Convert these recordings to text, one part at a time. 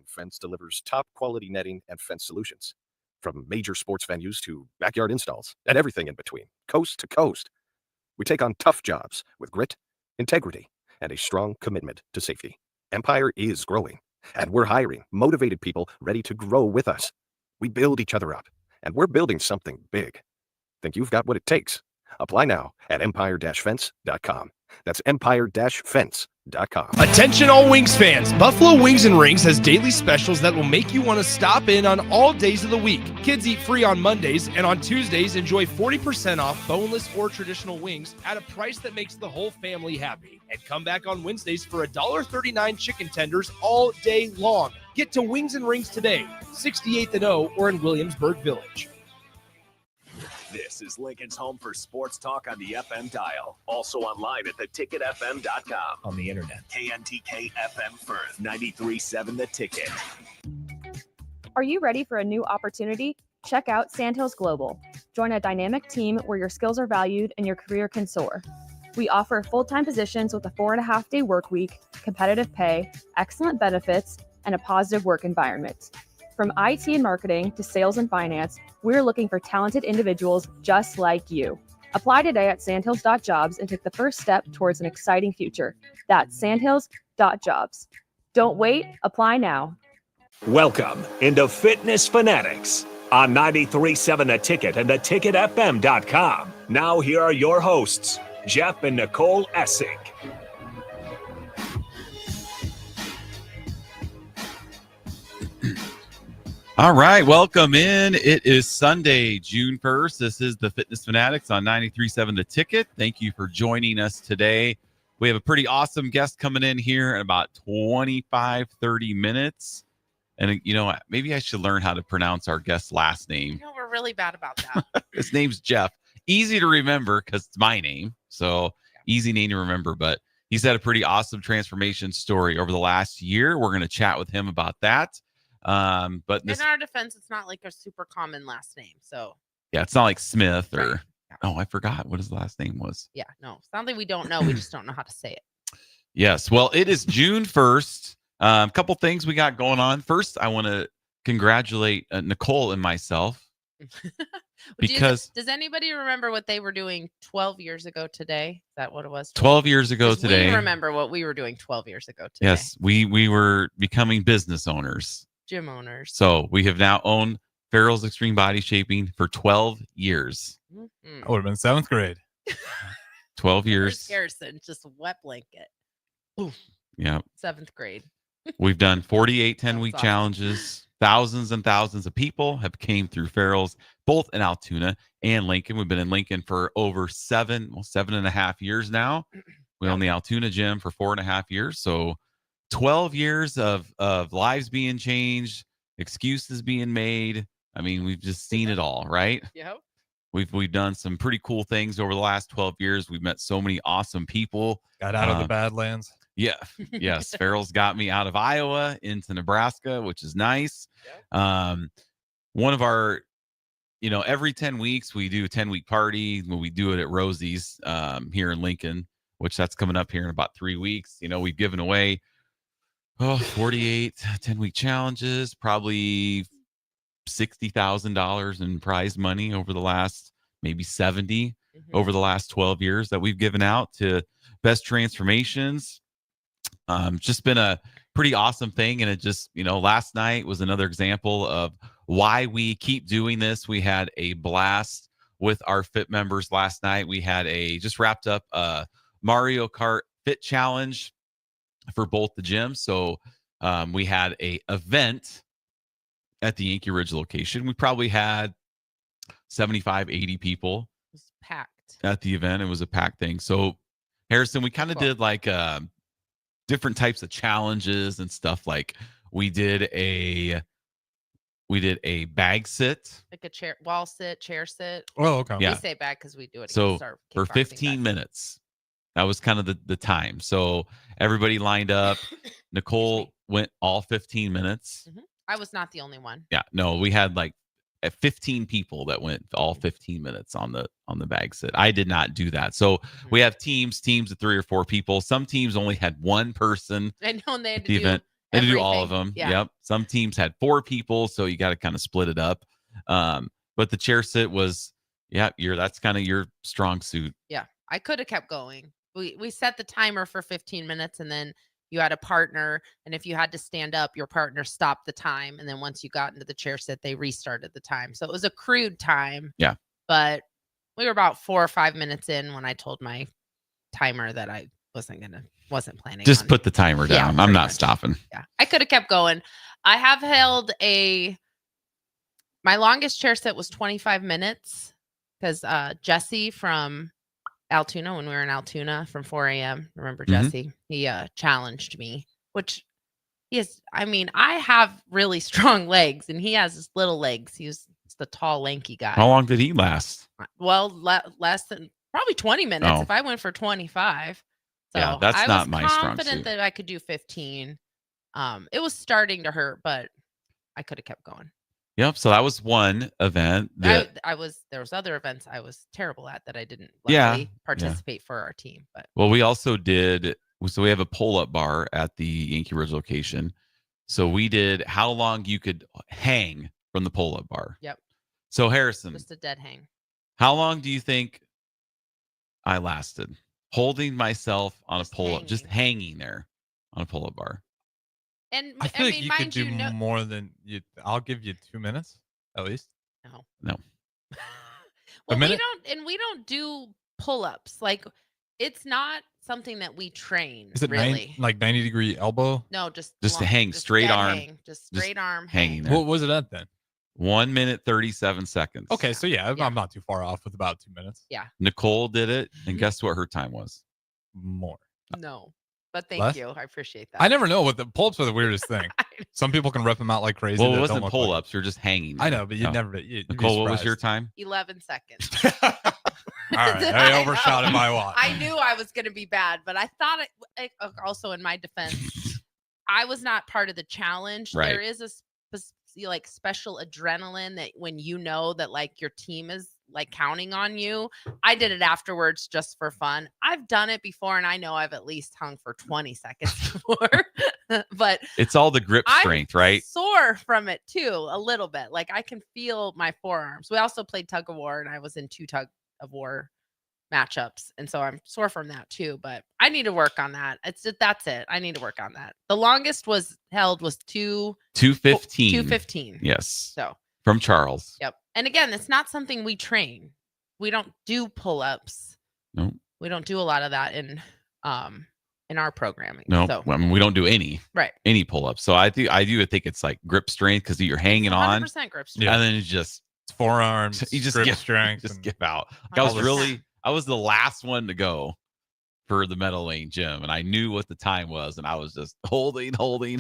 Fence delivers top-quality netting and fence solutions. From major sports venues to backyard installs and everything in between, coast to coast. We take on tough jobs with grit, integrity, and a strong commitment to safety. Empire is growing, and we're hiring motivated people ready to grow with us. We build each other up, and we're building something big. Think you've got what it takes? Apply now at empire-fence.com. That's empire-fence.com. Attention all Wings fans. Buffalo Wings and Rings has daily specials that will make you want to stop in on all days of the week. Kids eat free on Mondays, and on Tuesdays, enjoy 40% off boneless or traditional wings at a price that makes the whole family happy. And come back on Wednesdays for $1.39 chicken tenders all day long. Get to Wings and Rings today, 68th and O, or in Williamsburg Village. This is Lincoln's home for sports talk on the FM dial. Also online at theticketfm.com. On the internet. KNTK FM Firth, 93.7 The Ticket. Are you ready for a new opportunity? Check out Sandhills Global. Join a dynamic team where your skills are valued and your career can soar. We offer full-time positions with a 4.5-day work week, competitive pay, excellent benefits, and a positive work environment. From IT and marketing to sales and finance, we're looking for talented individuals just like you. Apply today at sandhills.jobs and take the first step towards an exciting future. That's sandhills.jobs. Don't wait, apply now. Welcome into Fitness Fanatics on 93.7 The Ticket and theticketfm.com. Now here are your hosts, Jeff and Nicole Essink. All right, welcome in. It is Sunday, June 1st. This is the Fitness Fanatics on 93.7 The Ticket. Thank you for joining us today. We have a pretty awesome guest coming in here in about 25, 30 minutes. And, you know, maybe I should learn how to pronounce our guest's last name. No, we're really bad about that. His name's Jeff. Easy to remember because it's my name. So easy name to remember. But he's had a pretty awesome transformation story over the last year. We're going to chat with him about that. But in our defense, it's not like a super common last name. So yeah, it's not like Smith or right. Oh, I forgot what his last name was. Yeah, no, it's not that we don't know. We just don't know how to say it. Yes. Well, it is June 1st. A couple things we got going on. First, I want to congratulate Nicole and myself. Because does anybody remember what they were doing 12 years ago today? Is that what it was? 12 years ago today. We remember what we were doing 12 years ago today. Yes, we were becoming business owners. Gym owners. So we have now owned Farrell's Extreme Body Shaping for 12 years. Mm-hmm. I would have been 7th grade. 12 years. Harrison, just a wet blanket. Oof. Yeah. 7th grade. We've done 48 10-week awesome. Challenges. Thousands and thousands of people have came through Farrell's, both in Altoona and Lincoln. We've been in Lincoln for over 7.5 years now. We own the Altoona gym for 4.5 years. So 12 years of lives being changed, excuses being made. I mean, we've just seen it all, right? Yep. We've done some pretty cool things over the last 12 years. We've met so many awesome people. Got out of the Badlands. Yeah. Yes. Farrell's got me out of Iowa into Nebraska, which is nice. Yeah. One of our, every 10 weeks we do a 10-week party. We do it at Rosie's here in Lincoln, which that's coming up here in about 3 weeks. We've given away 48 10-week challenges, probably $60,000 in prize money over the last maybe 70 over the last 12 years that we've given out to best transformations. Just been a pretty awesome thing. And it just, last night was another example of why we keep doing this. We had a blast with our fit members last night. We had just wrapped up a Mario Kart Fit Challenge for both the gyms. So we had a event at the Yankee Ridge location. We probably had 75, 80 people. It was packed at the event. It was a packed thing. So Harrison, we kind of did like different types of challenges and stuff. Like we did a bag sit, like a chair, wall sit, chair sit. Oh, okay. Yeah. We say bag because we do it. So for 15 minutes, that was kind of the time. So everybody lined up. Nicole went all 15 minutes. Mm-hmm. I was not the only one. Yeah, no, we had like 15 people that went all 15 minutes on the bag sit. I did not do that. So we have teams of 3 or 4 people. Some teams only had one person. I know, and they had at the event. They had to do all of everything. them. Yeah. Yep. Some teams had 4 people, so you got to kind of split it up. But the chair sit was, that's kind of your strong suit. Yeah. I could have kept going. We set the timer for 15 minutes, and then you had a partner, and if you had to stand up, your partner stopped the time, and then once you got into the chair sit, they restarted the time. So it was a crude time. Yeah. But we were about 4 or 5 minutes in when I told my timer that I wasn't planning Just on. put the timer Yeah, down. I'm pretty not much. stopping. Yeah. I could have kept going. I have held my longest chair sit was 25 minutes because Jesse from Altoona, when we were in Altoona from 4 a.m. Remember Jesse? He challenged me, which I have really strong legs, and he has his little legs. He's the tall, lanky guy. How long did he last? Well, less than probably 20 minutes Oh. if I went for 25. So Yeah, that's I not was my strong confident suit. that I could do 15. It was starting to hurt, but I could have kept going. Yep. So that was one event. There was other events I was terrible at that I didn't luckily participate for our team. But Well, we also did. So we have a pull-up bar at the Yankee Ridge location. So we did how long you could hang from the pull-up bar. Yep. So Harrison, Just a dead hang. how long do you think I lasted holding myself on Just a pull-up, just hanging there on a pull-up bar? And I feel like mean, you could mind do you, no, more than you. I'll give you 2 minutes at least. no. No. Well, minute? we don't do pull-ups. Like, it's not something that we train. Is it really? 90-degree elbow? No, just to hang, straight dead arm, hang, just straight arm hanging hang. there. What was it at then? 1 minute 37 seconds. Okay, so Yeah. I'm not too far off with about 2 minutes. Nicole did it, and guess what her time was? More. No, but thank Less? you. I appreciate that. I never know what the pull-ups are the weirdest thing. Some people can rep them out like crazy. Well, it that wasn't don't look pull-ups. You're just hanging there. I know, but you'd No. never. You'd be Nicole, what was your surprised. time? 11 seconds. All right, I overshot it by a lot. I knew I was going to be bad, but I thought also in my defense, I was not part of the challenge. Right. There is a special adrenaline that when you know that like your team is like counting on you. I did it afterwards just for fun. I've done it before, and I know I've at least hung for 20 seconds before. But It's all the grip strength, right? Sore from it too, a little bit. Like I can feel my forearms. We also played tug of war, and I was in 2 tug of war matchups, and so I'm sore from that too. But I need to work on that. That's it. I need to work on that. The longest held was 2:15. 2:15. Yes. So From Charles. yep. And again, it's not something we train. We don't do pull-ups. No. We don't do a lot of that in our programming. No. So, I mean, we don't do any pull-ups. So I do think it's like grip strength because you're hanging on, 100% grip strength. and then you just It's forearms. you just grip give strength. just and- give out. Like, 100%. I was the last one to go for the Meadow Lane gym, and I knew what the time was, and I was just holding.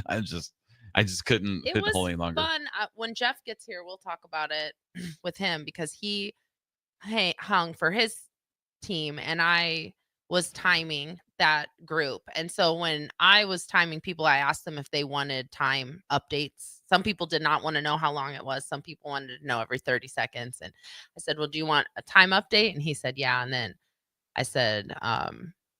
I just couldn't hold any longer. Fun. When Jeff gets here, we'll talk about it with him because he hung for his team, and I was timing that group. And so when I was timing people, I asked them if they wanted time updates. Some people did not want to know how long it was. Some people wanted to know every 30 seconds. And I said, well, do you want a time update? And he said, yeah. And then I said,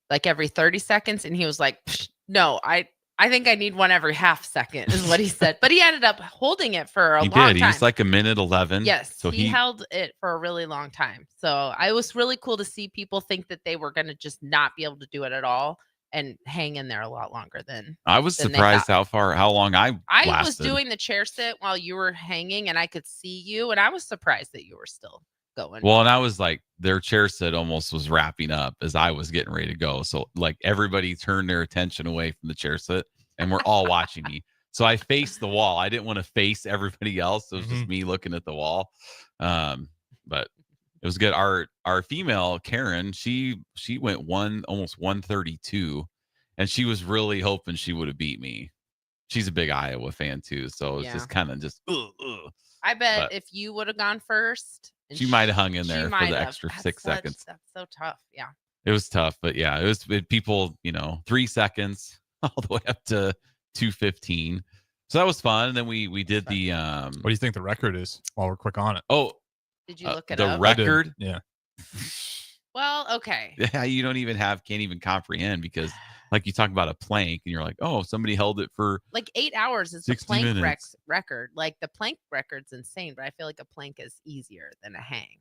like every 30 seconds. And he was like, no, I think I need one every half second is what he said. But he ended up holding it for a long time. He was like 1:11. Yes. So he held it for a really long time. So it was really cool to see people think that they were going to just not be able to do it at all and hang in there a lot longer than I was than they surprised thought. how long I lasted. was doing the chair sit while you were hanging, and I could see you, and I was surprised that you were still going. Well, and I was like, their chair sit almost was wrapping up as I was getting ready to go. So like everybody turned their attention away from the chair sit, and we're all watching me. So I faced the wall. I didn't want to face everybody else. It was just me looking at the wall. But it was good. Our female Karen, she went almost 132, and she was really hoping she would have beat me. She's a big Iowa fan too, so it's just kind of just. I bet but if you would have gone first, and she might have hung in she there for might the have. extra That's 6 seconds. That's so tough. Yeah. It was tough, but yeah, it was people, 3 seconds all the way up to 2:15. So that was fun. And then we did the What do you think the record is? While we're quick on it. Did you look it the up? record. Yeah. Well, okay. Yeah, you can't even comprehend because like you talk about a plank and you're like, oh, somebody held it for like 8 hours is the 60 plank minutes. record. Like the plank record's insane, but I feel like a plank is easier than a hang.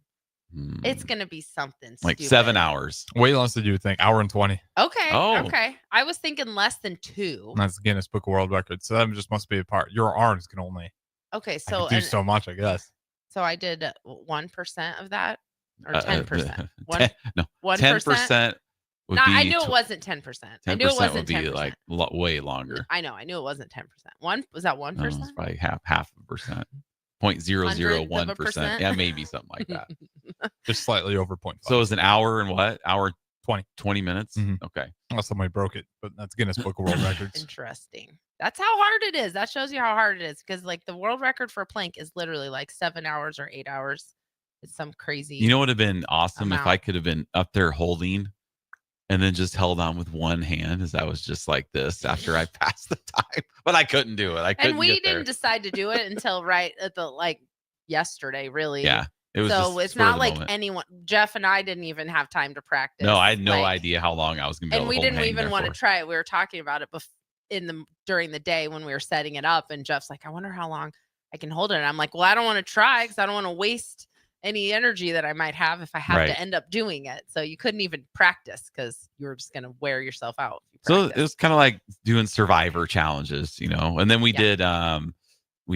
It's gonna be something like stupid. 7 hours. Way less than you would think. Hour and 20. Okay. Oh. Okay. I was thinking less than 2. And that's the Guinness Book of World Records. So that just must be a part. Your arms can only Okay. I So can do so much, I guess. so I did 1% of that or 10%. 1%. 10% would No, be. I knew it wasn't 10%. I knew it 10% wasn't would be 10%. like way longer. I know. I knew it wasn't 10%. Was that 1%? No, it's probably half a percent. 0.001%. Yeah, maybe something like that. Just slightly over 0.5. So it was an hour and what? Hour 20. 20 minutes? Mhm. Okay. Unless somebody broke it, but that's Guinness Book of World Records. Interesting. That's how hard it is. That shows you how hard it is because like the world record for a plank is literally like 7 hours or 8 hours. It's some crazy. You know what would have been awesome if amount. I could have been up there holding and then just held on with one hand as I was just like this after I passed the time. But I couldn't do it. I couldn't and we get there. didn't decide to do it until right at the like yesterday, really. Yeah. It was so just it's spur of not the like moment. anyone. Jeff and I didn't even have time to practice. No, I had no like, idea how long I was going to be And able we to hold didn't hang even there want to for. try it. We were talking about it during the day when we were setting it up, and Jeff's like, "I wonder how long I can hold it." And I'm like, "Well, I don't want to try because I don't want to waste any energy that I might have if I have Right. to end up doing it." So you couldn't even practice because you were just going to wear yourself out. If you So it practiced. was kind of like doing survivor challenges, and then we Yeah.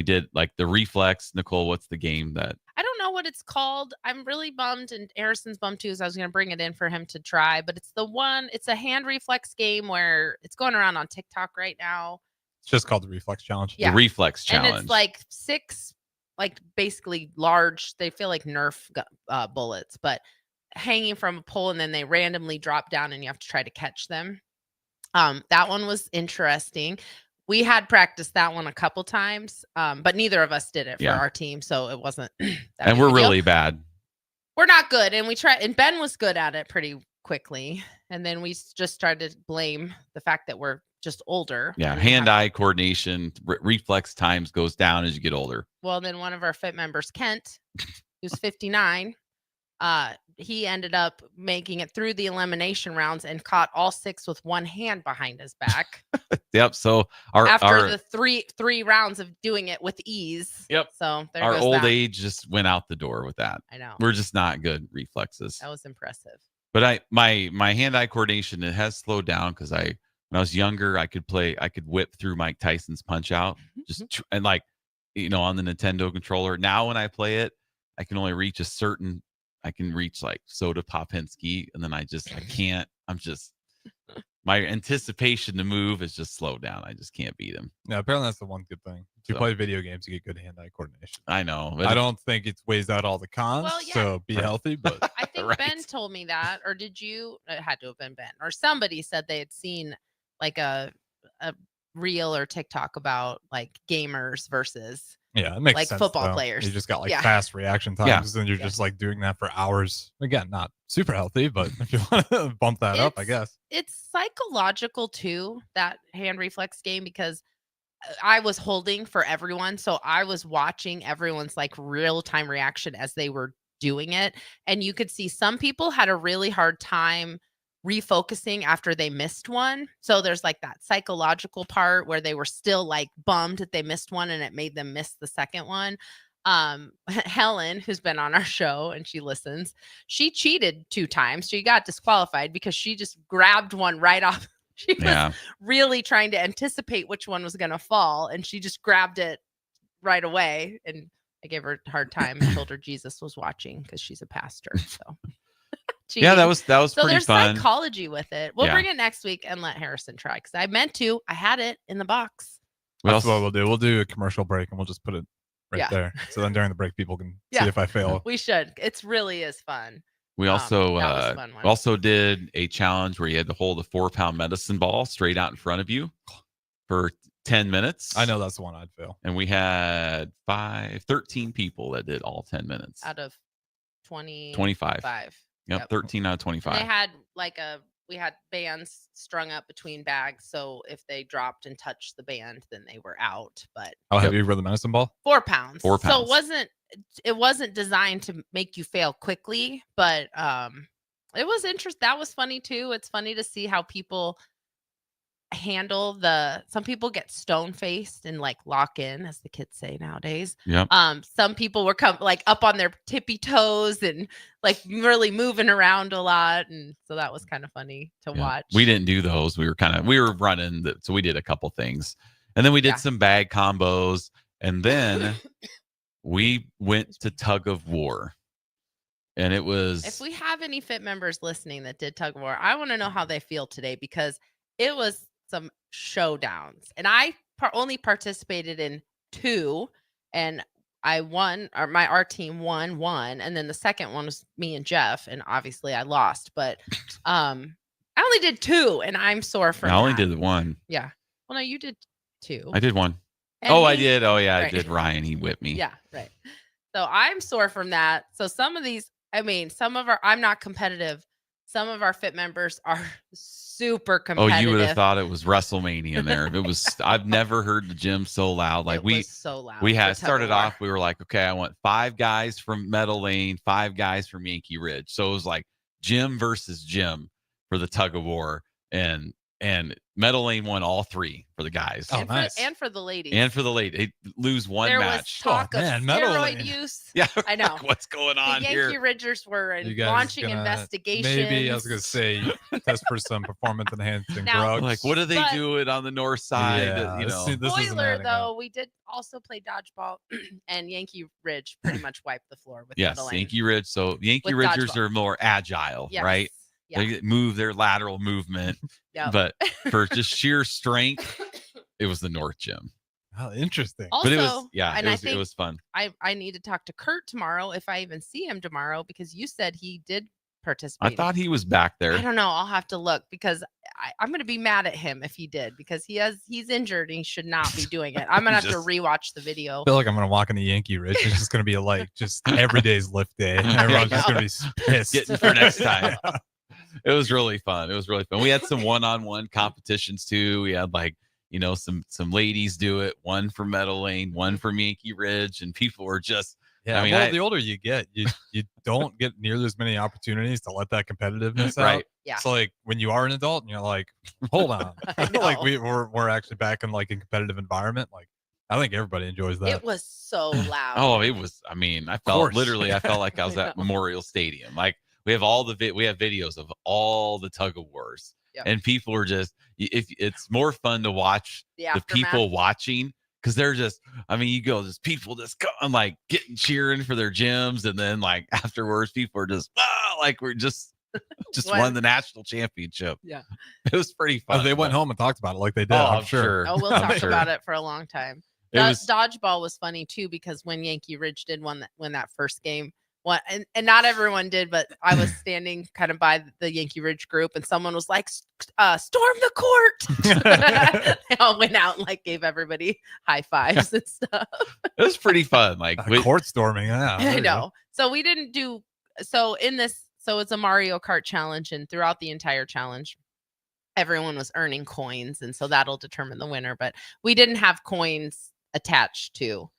did like the reflex. Nicole, what's the game that? I don't know what it's called. I'm really bummed, and Harrison's bummed too. So I was going to bring it in for him to try, but it's a hand reflex game where it's going around on TikTok right now. It's just called the Reflex Challenge. Yeah. The reflex challenge. And it's like 6, like basically large. They feel like Nerf bullets, but hanging from a pole, and then they randomly drop down, and you have to try to catch them. That one was interesting. We had practiced that one a couple times, but neither of us did it for Yeah. our team, so it wasn't. that and big we're a deal. really bad. We're not good, and we tried. And Ben was good at it pretty quickly, and then we just started to blame the fact that we're just older. Yeah, and we have- hand-eye coordination, reflex times goes down as you get older. Well, then one of our fit members, Kent, who's 59, he ended up making it through the elimination rounds and caught all 6 with one hand behind his back Yep. So after the three rounds of doing it with ease. Yep. So there our goes old that. age just went out the door with that. I know. We're just not good reflexes. That was impressive. But my hand-eye coordination, it has slowed down because when I was younger, I could whip through Mike Tyson's Punch Out, and like, on the Nintendo controller. Now when I play it, I can only reach I can reach like Soda Popinski, and then I can't. My anticipation to move is just slowed down. I just can't beat him. Yeah, apparently that's the one good thing. If you So- play video games, you get good hand-eye coordination. I know. But I don't think it weighs out all the cons, Well, yeah. so be Right. healthy, but I think Right. Ben told me that, or did you? It had to have been Ben, or somebody said they had seen like a reel or TikTok about like gamers versus yeah, it makes Like sense. football though. players. You just got like Yeah. fast reaction Yeah. times, and you're Yeah. just like doing that for hours. Again, not super healthy, but if you want to bump that up, I guess. it's psychological too, that hand reflex game, because I was holding for everyone. So I was watching everyone's like real time reaction as they were doing it. And you could see some people had a really hard time refocusing after they missed one. So there's like that psychological part where they were still like bummed that they missed one and it made them miss the second one. Helen, who's been on our show and she listens, she cheated 2 times. She got disqualified because she just grabbed one right off. She was Yeah. really trying to anticipate which one was going to fall, and she just grabbed it right away. And I gave her a hard time and told her Jesus was watching because she's a pastor. So Yeah, that was so pretty there's fun. psychology with it. We'll Yeah. bring it next week and let Harrison try, because I meant to. I had it in the box. We That's also- what we'll do. We'll do a commercial break, and we'll just put it right Yeah. there. So then during the break, people can Yeah. see if I fail. We should. It's really is fun. We also that was a fun one. also did a challenge where you had to hold a 4-pound medicine ball straight out in front of you for 10 minutes. I know that's the one I'd fail. And we had 13 people that did all 10 minutes. Out of 25. 25. Yep, 13 out of And 25. they had we had bands strung up between bags, so if they dropped and touched the band, then they were out. But How Yep. heavy were the medicine ball? 4 pounds. 4 So pounds. it wasn't designed to make you fail quickly, but it was interesting. That was funny too. It's funny to see how people handle some people get stone faced and like lock in, as the kids say nowadays. Yep. Some people were like up on their tippy toes and like really moving around a lot, and so that was kind of funny to watch. We didn't do those. We were running, so we did a couple things, and then we did some bag combos, and then we went to tug of war. And it was... If we have any fit members listening that did tug of war, I want to know how they feel today, because it was some showdowns. And I only participated in 2, and I won, or our team won 1, and then the second one was me and Jeff, and obviously I lost. But I only did 2, and I'm sore from I only did 1. Yeah. Well, no, you did 2. I did 1. And I did. Oh, yeah, right. I did. Ryan, he whipped me. Yeah, right. So I'm sore from that. So some of these, some of I'm not competitive. Some of our fit members are super competitive. Oh, you would have thought it was WrestleMania in there. It was. I've never heard the gym so loud. Like it was so loud. We had started off. We were like, okay, I want 5 guys from Meadow Lane, 5 guys from Yankee Ridge. So it was like gym versus gym for the tug of war, and Meadow Lane won all 3 for the guys. Oh, nice. And for the ladies. They lose 1 there match. There was talk of steroid use. Yeah, I know. What's going on here? The Yankee Ridgers were launching investigations. Maybe, I was going to say, test for some performance-enhancing drugs. Like, what are they doing on the north side? Yeah, Spoiler, though, we did also play dodgeball, and Yankee Ridge pretty much wiped the floor with Meadow Lane. Yankee Ridge. So Yankee Ridgers are more agile, right? Yeah. They move their lateral movement. But for just sheer strength, it was the North Gym. Oh, interesting. Also, but it was fun. I need to talk to Kurt tomorrow, if I even see him tomorrow, because you said he did participate. I thought he was back there. I don't know. I'll have to look, because I'm going to be mad at him if he did, because he's injured and he should not be doing it. I'm going to have to rewatch the video. I feel like I'm going to walk into Yankee Ridge. It's just going to be like just every day's lift day. Everyone's just going to be pissed. Getting for next time. It was really fun. We had some one-on-one competitions too. We had some ladies do it. 1 from Meadow Lane, 1 from Yankee Ridge, and people were just. Yeah, the older you get, you don't get near as many opportunities to let that competitiveness out. Right. Yeah. So like when you are an adult and you're like, hold on, like we're actually back in like a competitive environment. Like I think everybody enjoys that. It was so loud. Oh, it was. I felt like I was at Memorial Stadium. Like we have we have videos of all the tug of wars, and people are just. It's more fun to watch the people watching. Because they're just, there's people just going, like getting cheering for their gyms. And then like afterwards, people are just, like we're just won the national championship. Yeah. It was pretty fun. They went home and talked about it like they did. I'm sure. Oh, we'll talk about it for a long time. Dodgeball was funny too, because when Yankee Ridge did win that first game, and not everyone did, but I was standing kind of by the Yankee Ridge group, and someone was like, storm the court. They all went out and like gave everybody high fives and stuff. It was pretty fun. Like court storming. Yeah, I know. So we didn't do, so it's a Mario Kart challenge, and throughout the entire challenge, everyone was earning coins. And so that'll determine the winner, but we didn't have coins attached to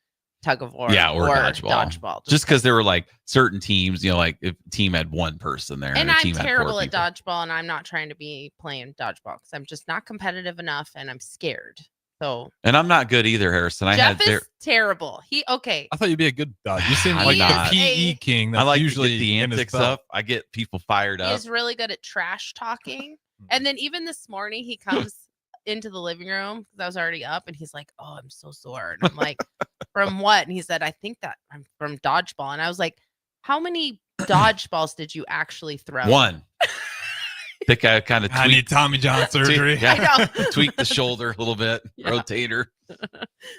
tug of war or dodgeball. Just because there were like certain teams, like if a team had 1 person there. And I'm terrible at dodgeball, and I'm not trying to be playing dodgeball because I'm just not competitive enough, and I'm scared. So. And I'm not good either, Harrison. Jeff is terrible. I thought you'd be a good dog. You seem like the PE king. That's I like usually to get the antics up. I get people fired up. He's really good at trash talking. And then even this morning, he comes into the living room because I was already up, and he's like, "Oh, I'm so sore." And I'm like, "From what?" And he said, "I think that I'm from dodgeball." And I was like, "How many dodgeballs did you actually throw?" 1. I think I kind of I need Tommy John surgery. I know. Tweak the shoulder a little bit, rotator.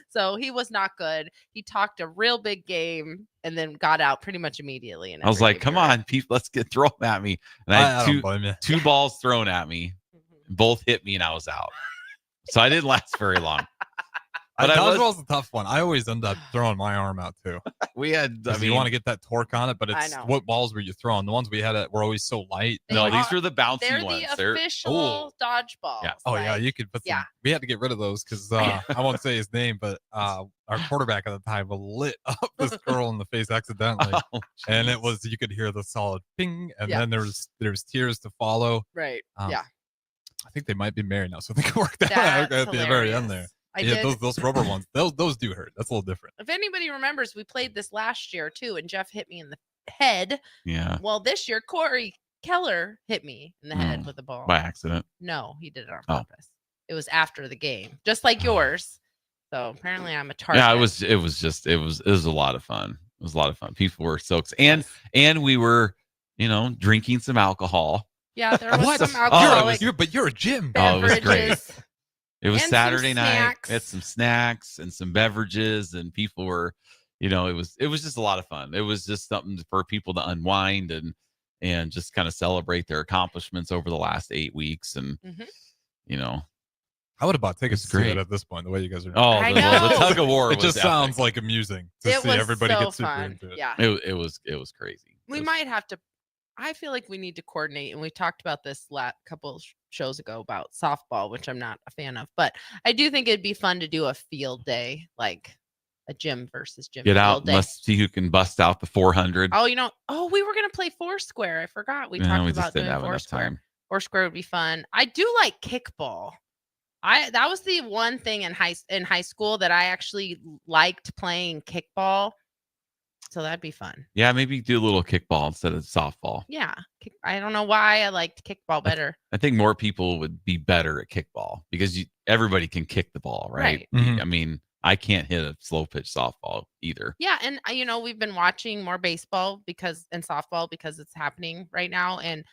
So he was not good. He talked a real big game and then got out pretty much immediately. And I was like, "Come on, people, let's get thrown at me." And I had 2 balls thrown at me. Both hit me, and I was out. So I didn't last very long. But dodgeball's a tough one. I always end up throwing my arm out too. We had, you want to get that torque on it, but it's what balls were you throwing? The ones we had were always so light. These were the bouncy ones. They're the official dodgeballs. Yeah. Oh yeah, you could put some. We had to get rid of those because I won't say his name, but our quarterback at the time lit up this girl in the face accidentally, and it was you could hear the solid ping, and then there's tears to follow. Right. I think they might be married now, so they can work that out That's at the very end there. hilarious. Yeah, those rubber ones, those do hurt. That's a little different. If anybody remembers, we played this last year too, and Jeff hit me in the head. Yeah. Well, this year Corey Keller hit me in the head with a ball. By accident. No, he did it on Oh. purpose. It was after the game, just like yours. So apparently I'm a target. Yeah, it was a lot of fun. It was a lot of fun. People were so excited. And we were, drinking some alcohol. Yeah, there was What? some alcoholic You're a gym. Oh, it was great. beverages. It was And some Saturday night. snacks. We had some snacks and some beverages, and people were, it was just a lot of fun. It was just something for people to unwind and just kind of celebrate their accomplishments over the last 8 weeks. And I would have bought tickets It's to see great. it at this point. The way you guys are. I the know. tug of war. It was just epic. sounds like amusing to It see was everybody so get super fun. into it. Yeah. It was crazy. We might have to. I feel like we need to coordinate, and we talked about this couple shows ago about softball, which I'm not a fan of, but I do think it'd be fun to do a field day, like a gym versus gym. Get field out. day. Let's see who can bust out the 400. Oh, we were gonna play Foursquare. I forgot. We Yeah, talked we about just didn't doing have enough Foursquare. time. Foursquare would be fun. I do like kickball. That was the one thing in high school that I actually liked playing kickball. So that'd be fun. Yeah, maybe do a little kickball instead of softball. Yeah. I don't know why I liked kickball better. I think more people would be better at kickball because everybody can kick the ball, right? Right. Mhm. I mean, I can't hit a slow pitch softball either. Yeah, and we've been watching more baseball and softball because it's happening right now, and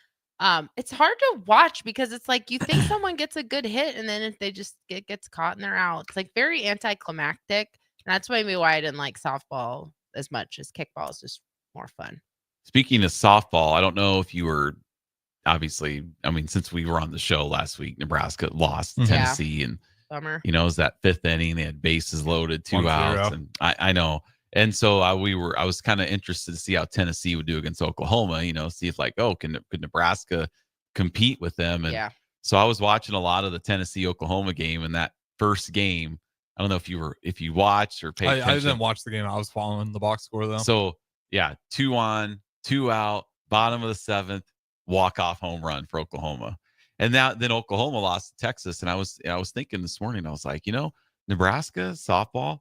it's hard to watch because it's like you think someone gets a good hit, and then if they just gets caught and they're out. It's like very anticlimactic. And that's maybe why I didn't like softball as much as kickball. Is just more fun. Speaking of softball, I don't know if you were obviously. I mean, since we were on the show last week, Nebraska lost to Yeah. Tennessee, and Bummer. it was that 5th inning. They had bases loaded, 2 1-0. outs, and I know. And so I was kind of interested to see how Tennessee would do against Oklahoma. See if could Nebraska compete with them? And Yeah. so I was watching a lot of the Tennessee Oklahoma game, and that first game. I don't know if you watched or paid attention. I didn't watch the game. I was following the box score though. So yeah, 2 on, 2 out, bottom of the 7th, walk-off home run for Oklahoma. And then Oklahoma lost to Texas. And I was thinking this morning, I was like, Nebraska softball,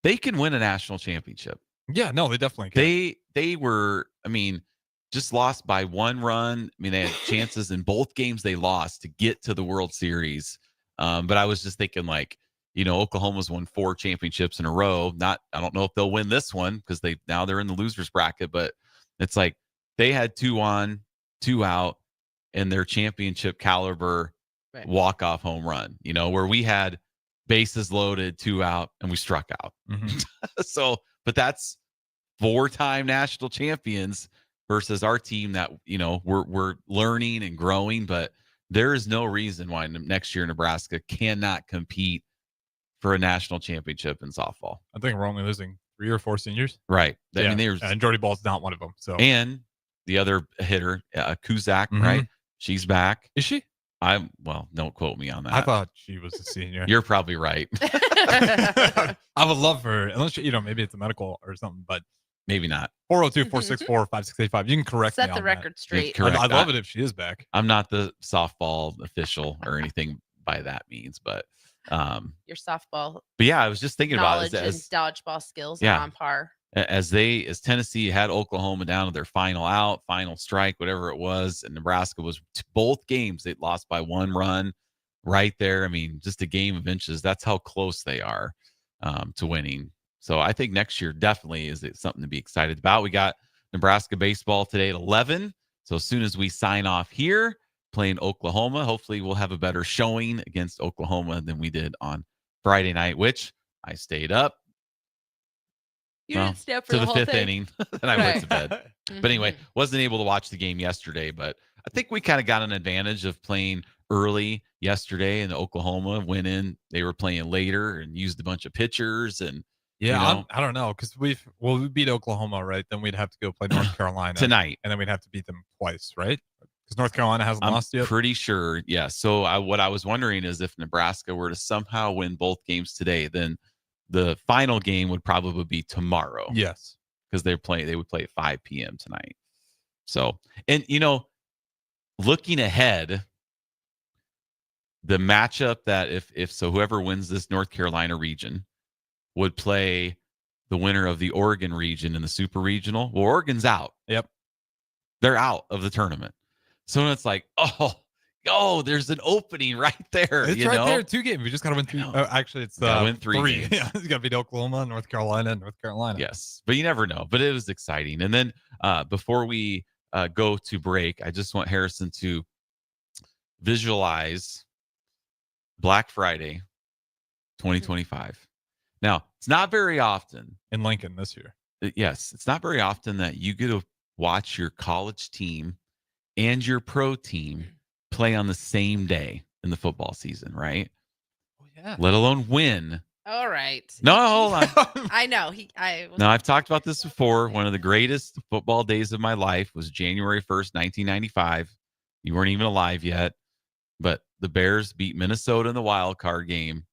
they can win a national championship. Yeah, no, they definitely can. They were, just lost by 1 run. They had chances in both games they lost to get to the World Series. But I was just thinking Oklahoma's won 4 championships in a row. I don't know if they'll win this one because they're in the losers bracket, but it's like they had 2 on, 2 out in their championship caliber walk-off home run, where we had bases loaded, 2 out, and we struck out. Mhm. So, but that's 4-time national champions versus our team that, we're learning and growing, but there is no reason why next year Nebraska cannot compete for a national championship in softball. I think we're only losing 3 or 4 seniors. Right. Yeah. There's And Jordy Ball's not one of them. So and the other hitter, Kuzak, Mhm. right? She's back. is she? Don't quote me on that. I thought she was a senior. You're probably right. I would love her, unless maybe it's a medical or something, but Maybe not. 402-464-5685. You can correct me Set on the that. record straight. correct. I'd love it if she is back. I'm not the softball official or anything by that means, but Your softball yeah, I was just thinking about knowledge it and as dodgeball skills Yeah. are on par. as Tennessee had Oklahoma down to their final out, final strike, whatever it was, and Nebraska was both games they lost by 1 run right there. Just a game of inches. That's how close they are to winning. So I think next year definitely is something to be excited about. We got Nebraska baseball today at 11. So as soon as we sign off here, playing Oklahoma, hopefully we'll have a better showing against Oklahoma than we did on Friday night, which I stayed up You didn't stay up for to the the whole 5th thing. inning, and I went to bed. But anyway, wasn't able to watch the game yesterday, but I think we kind of got an advantage of playing early yesterday, and Oklahoma went in. They were playing later and used a bunch of pitchers. And Yeah, I don't know, because we beat Oklahoma, right? Then we'd have to go play North Carolina tonight, and then we'd have to beat them twice, right? Because North Carolina hasn't lost yet. Pretty sure, yeah. So what I was wondering is if Nebraska were to somehow win both games today, then the final game would probably be tomorrow. Yes, because they would play at 5 p.m. tonight. So, and looking ahead, the matchup that if so, whoever wins this North Carolina region would play the winner of the Oregon region in the Super Regional. Well, Oregon's out. Yep. They're out of the tournament. So it's like, there's an opening right there. It's right there. 2 games. We just got to win 2. Actually, it's win 3 games. Yeah, it's got to beat Oklahoma, North Carolina, and North Carolina. Yes, but you never know. But it was exciting. And then before we go to break, I just want Harrison to visualize Black Friday 2025. Now, it's not very often In Lincoln this year. Yes, it's not very often that you get to watch your college team and your pro team play on the same day in the football season, right? Oh, yeah. Let alone win. All right. No, hold on. I know. No, I've talked about this before. One of the greatest football days of my life was January 1st, 1995. You weren't even alive yet, but the Bears beat Minnesota in the wild card game,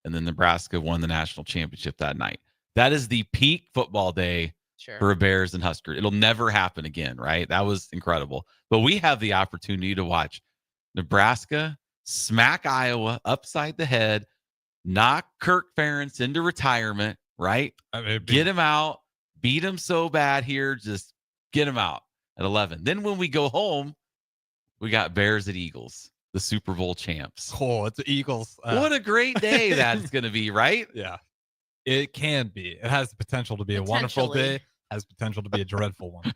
and then Nebraska won the national championship that night. That is the peak football day for Bears and Huskers. It'll never happen again, right? That was incredible. But we have the opportunity to watch Nebraska smack Iowa upside the head, knock Kirk Ferentz into retirement, right? Get him out, beat him so bad here, just get him out at 11. Then when we go home, we got Bears at Eagles, the Super Bowl champs. Oh, it's the Eagles. What a great day that's going to be, right? Yeah, it can be. It has the potential to be a wonderful day. Has potential to be a dreadful one.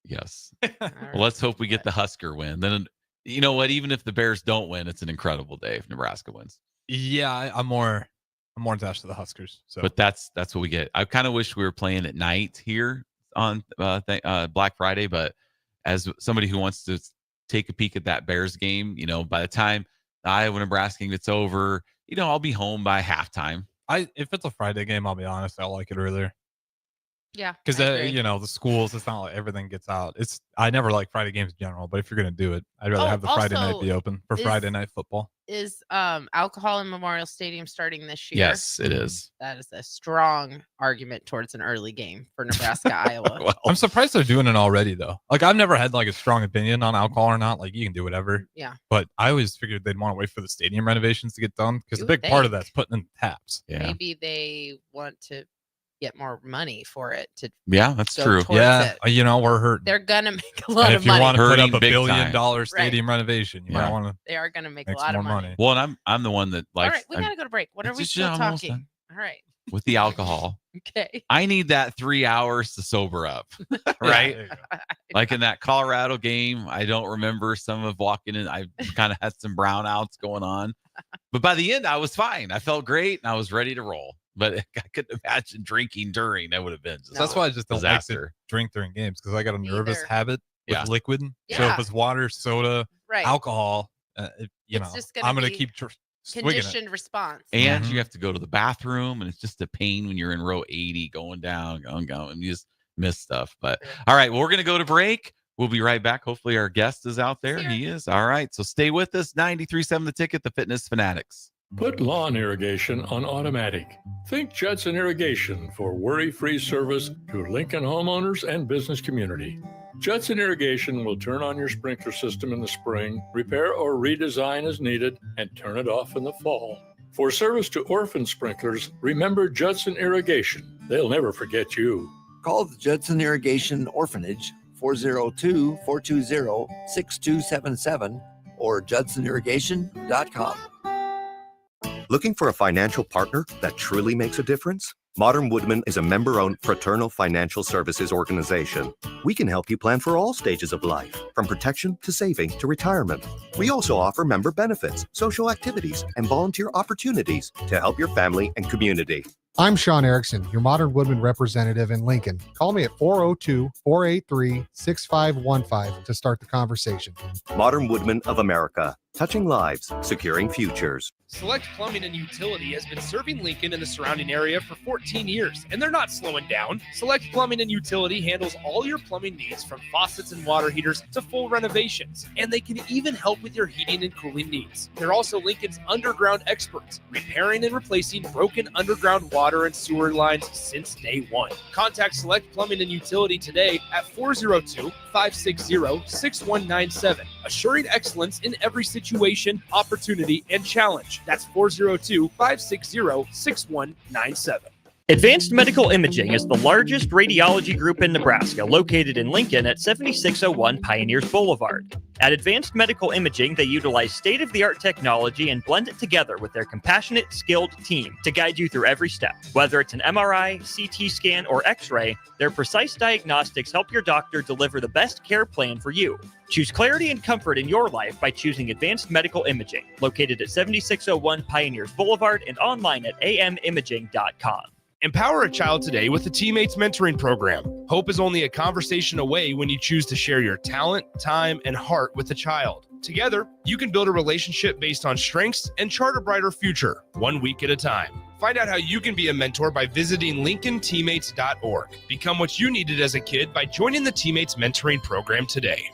Yes. Well, let's hope we get the Husker win. Then, you know what? Even if the Bears don't win, it's an incredible day if Nebraska wins. Yeah, I'm more attached to the Huskers. So, but that's what we get. I kind of wish we were playing at night here on Black Friday, but as somebody who wants to take a peek at that Bears game, by the time Iowa Nebraska gets over, I'll be home by halftime. If it's a Friday game, I'll be honest, I like it earlier. Yeah, because the schools, it's not like everything gets out. I never like Friday games in general, but if you're gonna do it, I'd rather have the Friday night be open for Friday night football. Is alcohol in Memorial Stadium starting this year? Yes, it is. That is a strong argument towards an early game for Nebraska, Iowa. Well, I'm surprised they're doing it already though. Like I've never had like a strong opinion on alcohol or not. Like you can do whatever. Yeah. But I always figured they'd want to wait for the stadium renovations to get done because a big part of that's putting in the taps. Yeah. Maybe they want to get more money for it to that's true. Yeah, we're hurting. They're gonna make a lot of money. If you want to put up $1 billion billion stadium renovation, you might want to. They are gonna make a lot of money. Well, and I'm the one that likes. All right, we gotta go to break. What are we still talking? All right. With the alcohol. Okay. I need that 3 hours to sober up. Right? Like in that Colorado game, I don't remember some of walking in. I kind of had some brownouts going on. But by the end, I was fine. I felt great and I was ready to roll. But I couldn't imagine drinking during. That would have been that's why I just don't like to drink during games because I got a nervous habit with liquid. Yeah. So if it's water, soda, alcohol, just I'm going to keep conditioned response. And you have to go to the bathroom, and it's just a pain when you're in row 80 going down, and you just miss stuff. But all right, well, we're going to go to break. We'll be right back. Hopefully our guest is out there. He is. All right. So stay with us. 93.7 The Ticket, the Fitness Fanatics. Put lawn irrigation on automatic. Think Judson Irrigation for worry-free service to Lincoln homeowners and business community. Judson Irrigation will turn on your sprinkler system in the spring, repair or redesign as needed, and turn it off in the fall. For service to orphan sprinklers, remember Judson Irrigation. They'll never forget you. Call the Judson Irrigation Orphanage 402-420-6277 or judsonirrigation.com. Looking for a financial partner that truly makes a difference? Modern Woodman is a member-owned fraternal financial services organization. We can help you plan for all stages of life, from protection to saving to retirement. We also offer member benefits, social activities, and volunteer opportunities to help your family and community. I'm Sean Erickson, your Modern Woodman representative in Lincoln. Call me at 402-483-6515 to start the conversation. Modern Woodman of America, touching lives, securing futures. Select Plumbing and Utility has been serving Lincoln and the surrounding area for 14 years, and they're not slowing down. Select Plumbing and Utility handles all your plumbing needs from faucets and water heaters to full renovations, and they can even help with your heating and cooling needs. They're also Lincoln's underground experts, repairing and replacing broken underground water and sewer lines since day one. Contact Select Plumbing and Utility today at 402-560-6197 assuring excellence in every situation, opportunity, and challenge. That's 402-560-6197. Advanced Medical Imaging is the largest radiology group in Nebraska, located in Lincoln at 7601 Pioneers Boulevard. At Advanced Medical Imaging, they utilize state-of-the-art technology and blend it together with their compassionate, skilled team to guide you through every step. Whether it's an MRI, CT scan, or X-ray, their precise diagnostics help your doctor deliver the best care plan for you. Choose clarity and comfort in your life by choosing Advanced Medical Imaging, located at 7601 Pioneers Boulevard and online at amimaging.com. Empower a child today with the Teammates Mentoring Program. Hope is only a conversation away when you choose to share your talent, time, and heart with a child. Together, you can build a relationship based on strengths and chart a brighter future, 1 week at a time. Find out how you can be a mentor by visiting lincolnteammates.org. Become what you needed as a kid by joining the Teammates Mentoring Program today.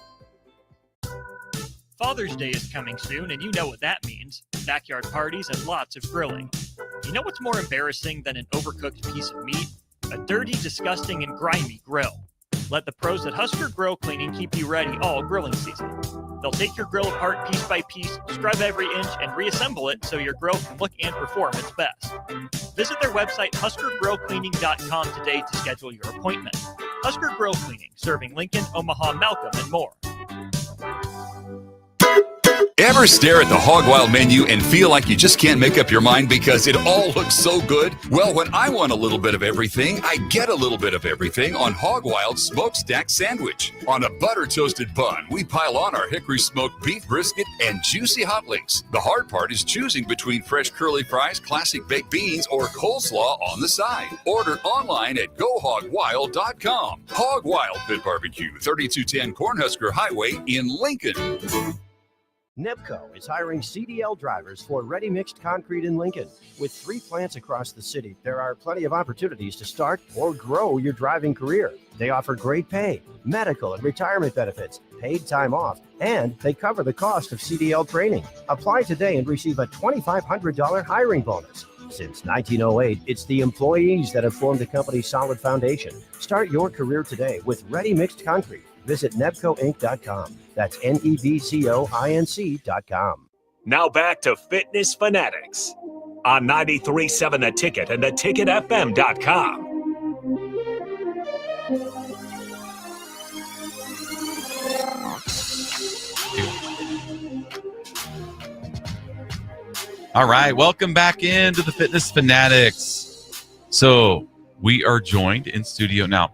Father's Day is coming soon, and you know what that means. Backyard parties and lots of grilling. You know what's more embarrassing than an overcooked piece of meat? A dirty, disgusting, and grimy grill. Let the pros at Husker Grill Cleaning keep you ready all grilling season. They'll take your grill apart piece by piece, scrub every inch, and reassemble it so your grill can look and perform its best. Visit their website, huskergrillcleaning.com today to schedule your appointment. Husker Grill Cleaning, serving Lincoln, Omaha, Malcolm, and more. Ever stare at the Hog Wild menu and feel like you just can't make up your mind because it all looks so good? Well, when I want a little bit of everything, I get a little bit of everything on Hog Wild Smokestack Sandwich. On a butter-toasted bun, we pile on our hickory smoked beef brisket and juicy hot links. The hard part is choosing between fresh curly fries, classic baked beans, or coleslaw on the side. Order online at GoHogWild.com. Hog Wild Pit Barbecue, 3210 Cornhusker Highway in Lincoln. Nebco is hiring CDL drivers for ready-mixed concrete in Lincoln. With 3 plants across the city, there are plenty of opportunities to start or grow your driving career. They offer great pay, medical and retirement benefits, paid time off, and they cover the cost of CDL training. Apply today and receive a $2,500 hiring bonus. Since 1908, it's the employees that have formed the company's solid foundation. Start your career today with ready-mixed concrete. Visit nebcoinc.com. That's nebcoinc.com. Now back to Fitness Fanatics on 93.7 The Ticket and theticketfm.com. All right, welcome back into the Fitness Fanatics. So we are joined in studio now.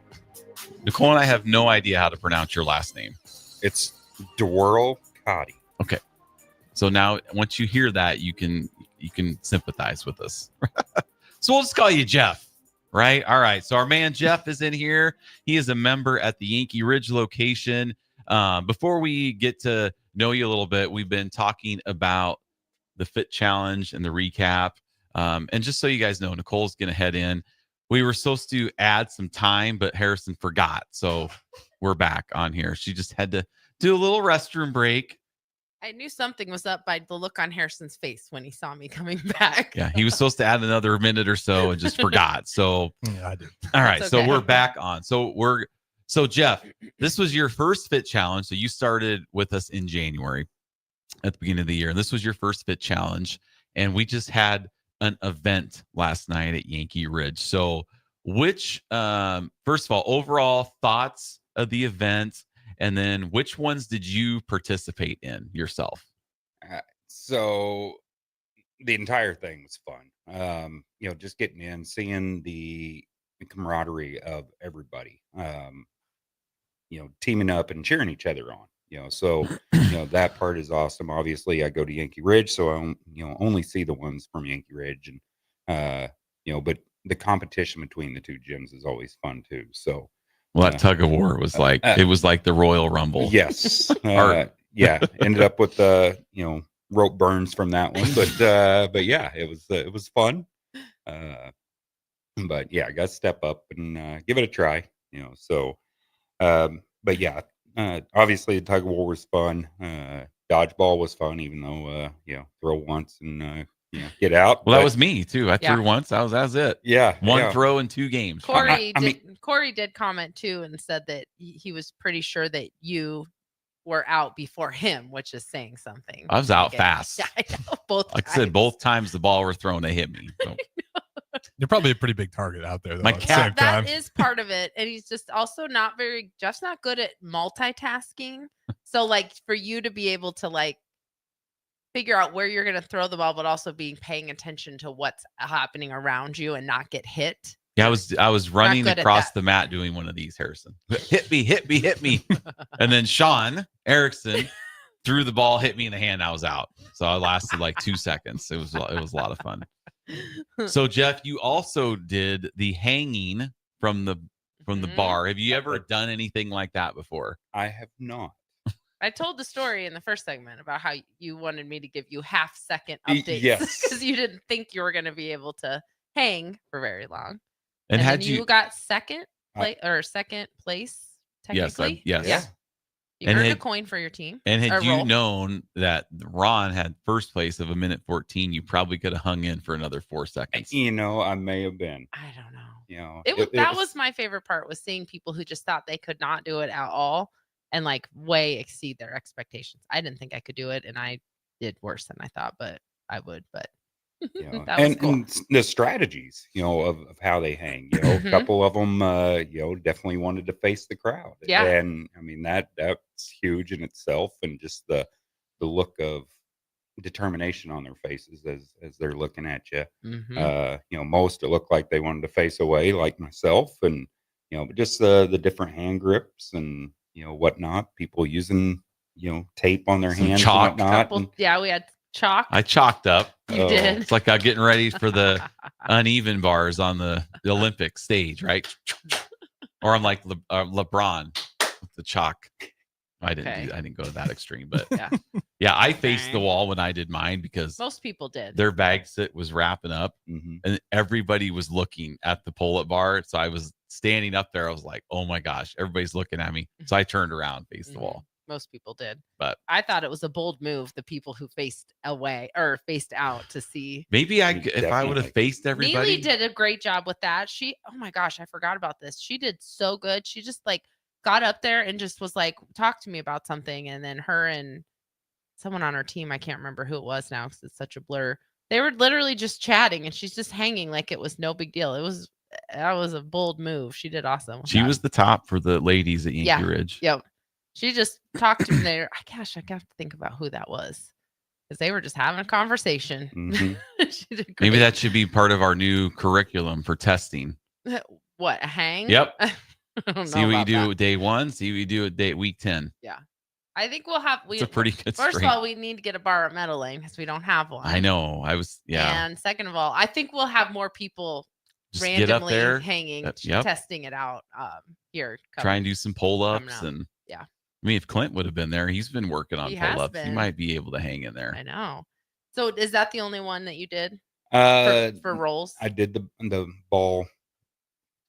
Nicole and I have no idea how to pronounce your last name. It's Dewurl Cotty. Okay. So now once you hear that, you can sympathize with us. So we'll just call you Jeff, right? All right. So our man Jeff is in here. He is a member at the Yankee Ridge location. Before we get to know you a little bit, we've been talking about the Fit Challenge and the recap. And just so you guys know, Nicole's going to head in. We were supposed to add some time, but Harrison forgot. So we're back on here. She just had to do a little restroom break. I knew something was up by the look on Harrison's face when he saw me coming back. Yeah, he was supposed to add another minute or so and just forgot. So yeah, I did. All right, okay. So we're back on. So Jeff, this was your first Fit Challenge. So you started with us in January at the beginning of the year. And this was your first Fit Challenge. And we just had an event last night at Yankee Ridge. So which, first of all, overall thoughts of the event, and then which ones did you participate in yourself? So the entire thing was fun. Just getting in, seeing the camaraderie of everybody, teaming up and cheering each other on. So that part is awesome. Obviously, I go to Yankee Ridge, so I only see the ones from Yankee Ridge, and but the competition between the two gyms is always fun too. So, well, that tug of war was it was like the Royal Rumble. Yes, ended up with rope burns from that one, but yeah, it was fun. But yeah, I got to step up and give it a try. So, but yeah. Obviously the tug of war was fun. Dodgeball was fun, even though throw once and get out. Well, that was me too. I threw once. That was it. Yeah. One throw in 2 games. Corey did comment too and said that he was pretty sure that you were out before him, which is saying something. I was out Okay. fast. Yeah, I know, both Like times. I said, both times the ball were thrown, they hit me. So. You're probably a pretty big target out there, though. My at the cat- same time. That is part of it. And he's just also Jeff's not good at multitasking. So like for you to be able to like figure out where you're going to throw the ball, but also being paying attention to what's happening around you and not get hit. Yeah, I was running good at across that. the mat doing one of these, Harrison. Hit me. And then Sean Erickson threw the ball, hit me in the hand. I was out. So I lasted like 2 seconds. It was a lot of fun. So Jeff, you also did the hanging from the bar. Have you ever done anything like that before? I have not. I told the story in the first segment about how you wanted me to give you half-second Y- updates yes. because you didn't think you were going to be able to hang for very long. And then had you got second place Yes, technically? yes. Yeah. You And earned a had- coin for your team. And or had you roll. known that Ron had first place of 1:14, you probably could have hung in for another 4 seconds. You know, I may have been. I don't know. You know, That was my favorite part, was seeing people who just thought they could not do it at all and like way exceed their expectations. I didn't think I could do it, and I did worse than I thought, but I would. But you know, that was and, cool. and the strategies, you know, of how they hang. You know, Mhm. a couple of them, you know, definitely wanted to face the crowd. Yeah. And I mean that's huge in itself, and just the look of determination on their faces as they're looking at you. Mhm. You know, most it looked like they wanted to face away, like myself, and you know, but just the different hand grips and you know whatnot. People using tape on their Some hands chalk. and whatnot. Couple, yeah, we had chalk. I chalked up. You did. It's like I'm getting ready for the uneven bars on the Olympic stage, right? Or I'm like LeBron with the chalk. I didn't go to that extreme, but yeah, I faced the wall when I did mine because Most people did. their bag sit was wrapping up and everybody was looking at the pull-up bar. So I was standing up there. I was like, oh my gosh, everybody's looking at me. So I turned around, faced the wall. Most people did. But I thought it was a bold move, the people who faced away or faced out to see. maybe if I would have faced everybody. Neely did a great job with that. Oh my gosh, I forgot about this. She did so good. She just like got up there and just was like, talk to me about something. And then her and someone on her team, I can't remember who it was now because it's such a blur. They were literally just chatting and she's just hanging like it was no big deal. That was a bold move. She did awesome. She was the top for the ladies at Yankee Ridge. Yep. She just talked to me there. Gosh, I got to think about who that was because they were just having a conversation. She did great. Maybe that should be part of our new curriculum for testing. What, a hang? Yep. I don't See know what you about do that. day 1. See what you do at week 10. Yeah. I think we'll have. It's a pretty good First string. of all, we need to get a bar at Meadow Lane because we don't have one. I know. And second of all, I think we'll have more people Just get up randomly there. hanging, Yep. testing it out here. Try and do some pull-ups coming out. and Yeah. I mean, if Clint would have been there, he's been working on He has pull-ups. He been. might be able to hang in there. I know. So is that the only one that you did for rolls? I did the ball.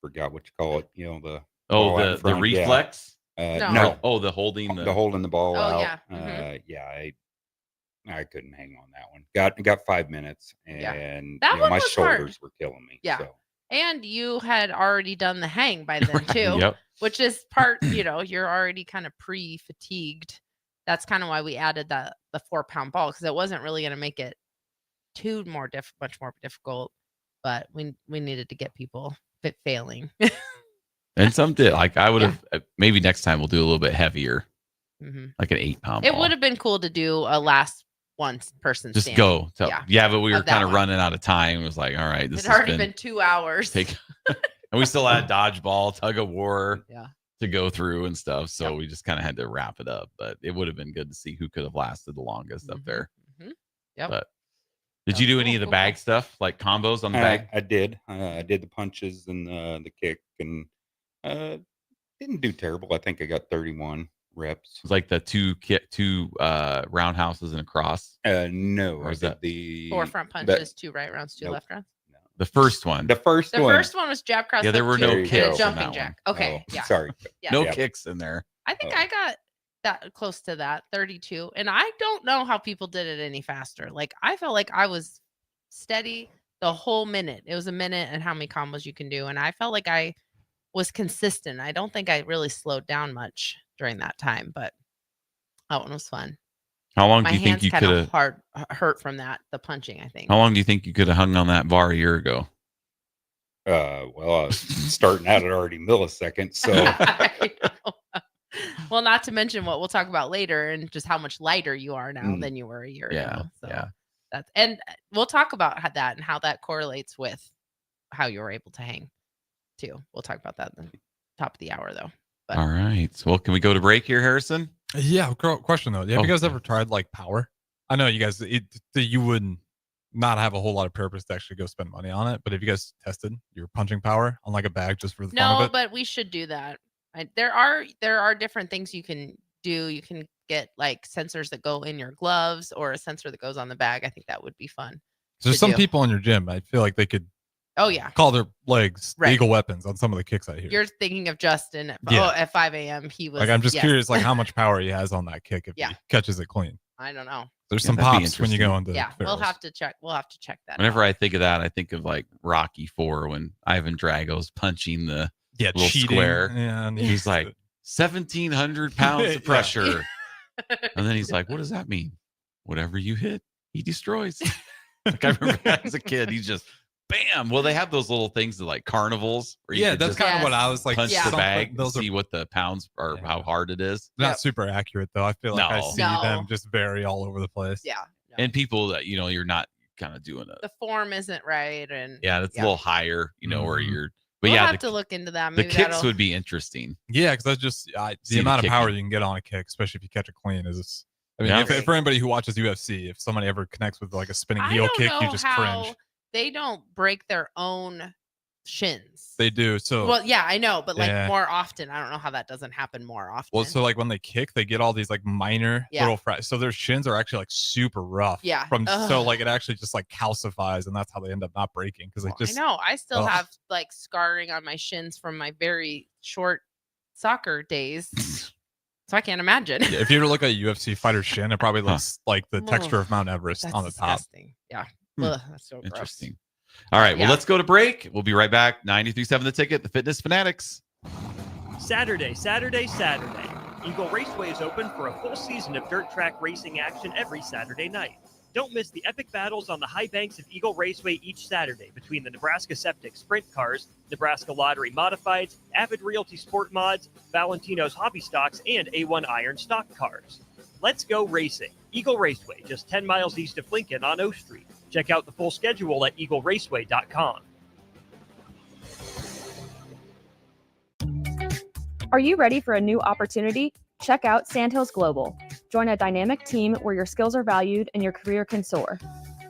Forgot what you call it. You know the Oh, ball out in the front, yeah. reflex? No. Oh, the holding the holding the ball Oh, out. yeah. Yeah, I couldn't hang on that one. Got 5 minutes, and That one my was hard. shoulders were killing me. Yeah. So. And you had already done the hang by then too, Yep. which is part, you're already kind of pre-fatigued. That's kind of why we added the 4-pound ball because it wasn't really going to make it much more difficult, but we needed to get people failing. And some did. Like I would have maybe next time we'll do a little bit heavier. Mhm. Like an 8-pound It ball. would have been cool to do a last person Just stand. go. So, yeah, but we were of that kind of one. running out of time. It was like, all right, this It has had already been 2 hours. and we still had dodgeball, tug of war Yeah. to go through and stuff. So we just kind of had to wrap it up. But it would have been good to see who could have lasted the longest up there. Yep. But did you do any of the bag stuff, like combos on the bag? I did. I did the punches and the kick, and didn't do terrible. I think I got 31 reps. It was like the two roundhouses and a cross. No, Or I is did that the 4 front punches, 2 right rounds, 2 left rounds. the first one? The first The one. first one was jab cross. Yeah, there hook were no kick, and kicks a in jumping that jack. one. Okay. Oh, Yeah. sorry. Yeah. No Yeah. kicks in there. I think I got that close to that 32, and I don't know how people did it any faster. Like I felt like I was steady the whole minute. It was a minute and how many combos you can do, and I felt like I was consistent. I don't think I really slowed down much during that time, but That one was fun. How long My do you think hands you kind could of have? hurt from the punching, I think. How long do you think you could have hung on that bar a year ago? Well, I was starting out at already milliseconds, so I know. Well, not to mention what we'll talk about later and just how much lighter you are now than you were a year ago. So and we'll talk about that and how that correlates with how you were able to hang too. We'll talk about that at the top of the hour though. But All right. Well, can we go to break here, Harrison? Yeah. Question though. Have you guys ever tried like power? I know you guys, you wouldn't not have a whole lot of purpose to actually go spend money on it. But have you guys tested your punching power on like a bag just for the fun of no, it? but we should do that. There are different things you can do. You can get like sensors that go in your gloves or a sensor that goes on the bag. I think that would be fun. There's some people in your gym. I feel like they could. Oh yeah. Call their legs legal weapons on some of the kicks I hear. You're thinking of Justin at, at 5 a.m. He was like, I'm just curious, like how much power he has on that kick if he catches it clean. I don't know. There's some pops when you go into. Yeah, we'll have to check. We'll have to check that. Whenever I think of that, I think of like Rocky IV when Ivan Drago's punching the little cheating. square. Yeah, and he's like 1,700 pounds of pressure, and then he's like, "What does that mean? Whatever you hit, he destroys." Like I remember as a kid, he's just. Bam! Well, they have those little things that like carnivals. Where you that's kind of what I was like. Punch the bag, see what the pounds are, how hard it is. Not super accurate though. I feel like I see them just vary all over the place. Yeah. And people that you're not kind of doing it. The form isn't right, and that's a little higher, where you're. But we'll yeah, have to look into that. Maybe the kicks would be interesting. Yeah, because that's just the amount of power you can get on a kick, especially if you catch it clean. Is I mean, if for anybody who watches UFC, if somebody ever connects with like a spinning heel kick, you just cringe. They don't break their own shins. They do. So well, yeah, I know, but like more often. I don't know how that doesn't happen more often. Well, so like when they kick, they get all these like minor little so their shins are actually like super rough. Yeah. So like it actually just like calcifies, and that's how they end up not breaking because they just. I know. I still have like scarring on my shins from my very short soccer days. So I can't imagine. If you ever look at a UFC fighter's shin, it probably looks like the texture of Mount Everest on the disgusting. top. Yeah. Ugh, that's so interesting. All right, well, let's go to break. We'll be right back. 93.7 The Ticket, the Fitness Fanatics. Saturday. Eagle Raceway is open for a full season of dirt track racing action every Saturday night. Don't miss the epic battles on the high banks of Eagle Raceway each Saturday between the Nebraska Septic Sprint Cars, Nebraska Lottery Modifieds, Avid Realty Sport Mods, Valentino's Hobby Stocks, and A1 Iron Stock Cars. Let's go racing. Eagle Raceway, just 10 miles east of Lincoln on O Street. Check out the full schedule at eagleraceway.com. Are you ready for a new opportunity? Check out Sandhills Global. Join a dynamic team where your skills are valued and your career can soar.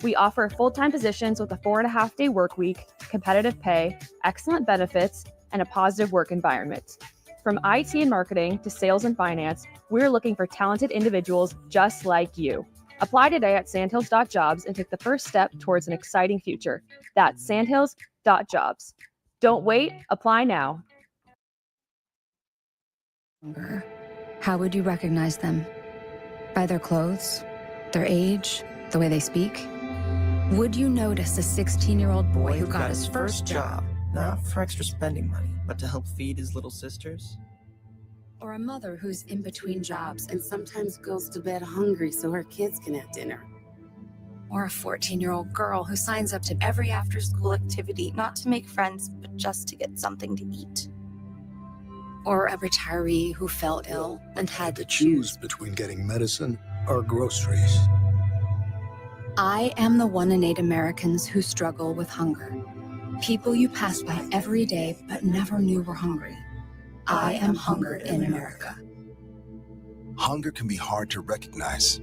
We offer full-time positions with a 4.5-day work week, competitive pay, excellent benefits, and a positive work environment. From IT and marketing to sales and finance, we're looking for talented individuals just like you. Apply today at sandhills.jobs and take the first step towards an exciting future. That's sandhills.jobs. Don't wait, apply now. How would you recognize them? By their clothes, their age, the way they speak? Would you notice a 16-year-old boy who got his first job? Not for extra spending money, but to help feed his little sisters? Or a mother who's in between jobs and sometimes goes to bed hungry so her kids can have dinner? Or a 14-year-old girl who signs up to every after-school activity, not to make friends, but just to get something to eat? Or a retiree who fell ill and had to choose between getting medicine or groceries. I am the 1 in 8 Americans who struggle with hunger. People you pass by every day but never knew were hungry. I am hunger in America. Hunger can be hard to recognize.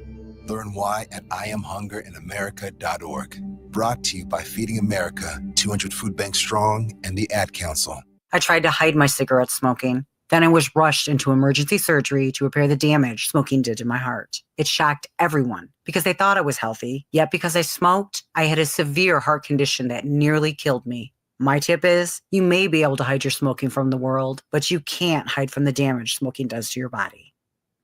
Learn why at IamHungerInAmerica.org. Brought to you by Feeding America, 200 Food Banks Strong, and the Ad Council. I tried to hide my cigarette smoking. Then I was rushed into emergency surgery to repair the damage smoking did to my heart. It shocked everyone because they thought I was healthy. Yet because I smoked, I had a severe heart condition that nearly killed me. My tip is, you may be able to hide your smoking from the world, but you can't hide from the damage smoking does to your body.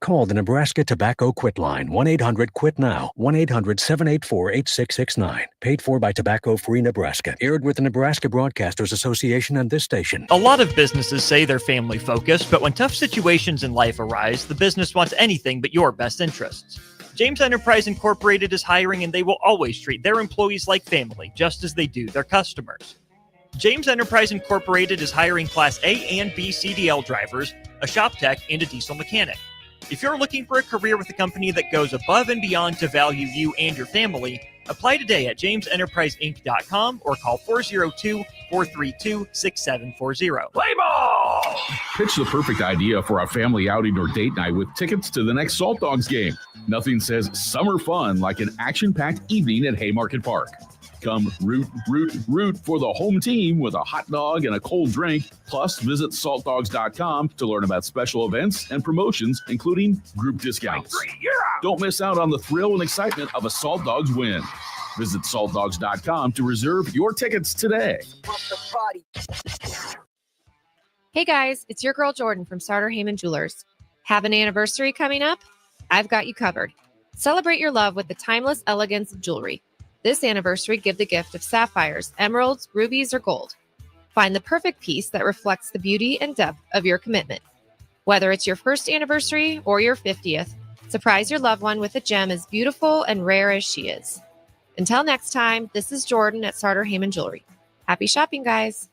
Call the Nebraska Tobacco Quit Line, 1-800-QUIT-NOW, 1-800-784-8669. Paid for by Tobacco Free Nebraska. Aired with the Nebraska Broadcasters Association and this station. A lot of businesses say they're family focused, but when tough situations in life arise, the business wants anything but your best interests. James Enterprise Incorporated is hiring, and they will always treat their employees like family, just as they do their customers. James Enterprise Incorporated is hiring Class A and B CDL drivers, a shop tech, and a diesel mechanic. If you're looking for a career with a company that goes above and beyond to value you and your family, apply today at jamesenterpriseinc.com or call 402-432-6740. Play ball! Pitch the perfect idea for a family outing or date night with tickets to the next Salt Dogs game. Nothing says summer fun like an action-packed evening at Haymarket Park. Come root for the home team with a hot dog and a cold drink. Plus, visit saltdogs.com to learn about special events and promotions, including group discounts. Don't miss out on the thrill and excitement of a Salt Dogs win. Visit saltdogs.com to reserve your tickets today. Hey guys, it's your girl Jordan from Sartor Heyman Jewelers. Have an anniversary coming up? I've got you covered. Celebrate your love with the timeless elegance of jewelry. This anniversary, give the gift of sapphires, emeralds, rubies, or gold. Find the perfect piece that reflects the beauty and depth of your commitment. Whether it's your first anniversary or your 50th, surprise your loved one with a gem as beautiful and rare as she is. Until next time, this is Jordan at Sartor Heyman Jewelry. Happy shopping, guys.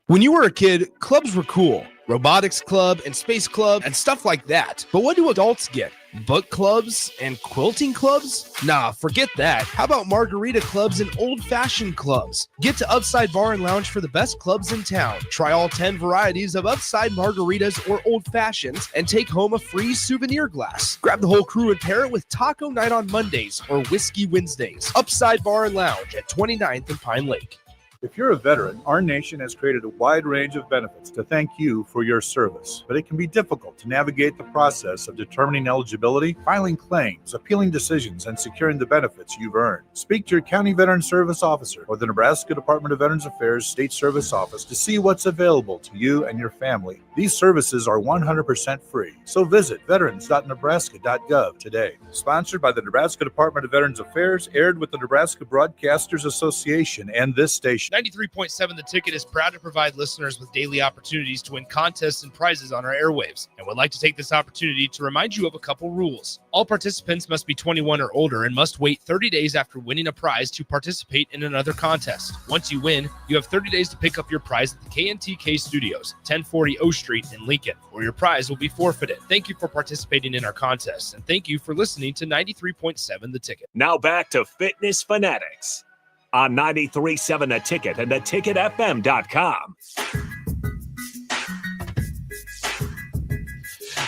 When you were a kid, clubs were cool. Robotics club and space club and stuff like that. But what do adults get? Book clubs and quilting clubs? Nah, forget that. How about margarita clubs and old-fashioned clubs? Get to Upside Bar and Lounge for the best clubs in town. Try all 10 varieties of Upside margaritas or old fashions and take home a free souvenir glass. Grab the whole crew and pair it with Taco Night on Mondays or Whiskey Wednesdays. Upside Bar and Lounge at 29th and Pine Lake. If you're a veteran, our nation has created a wide range of benefits to thank you for your service, but it can be difficult to navigate the process of determining eligibility, filing claims, appealing decisions, and securing the benefits you've earned. Speak to your county veteran service officer or the Nebraska Department of Veterans Affairs State Service Office to see what's available to you and your family. These services are 100% free, so visit veterans.nebraska.gov today. Sponsored by the Nebraska Department of Veterans Affairs, aired with the Nebraska Broadcasters Association and this station. 93.7 The Ticket is proud to provide listeners with daily opportunities to win contests and prizes on our airwaves, and would like to take this opportunity to remind you of a couple rules. All participants must be 21 or older and must wait 30 days after winning a prize to participate in another contest. Once you win, you have 30 days to pick up your prize at the KNTK Studios, 1040 O Street in Lincoln, or your prize will be forfeited. Thank you for participating in our contest, and thank you for listening to 93.7 The Ticket. Now back to Fitness Fanatics on 93.7 The Ticket and theticketfm.com.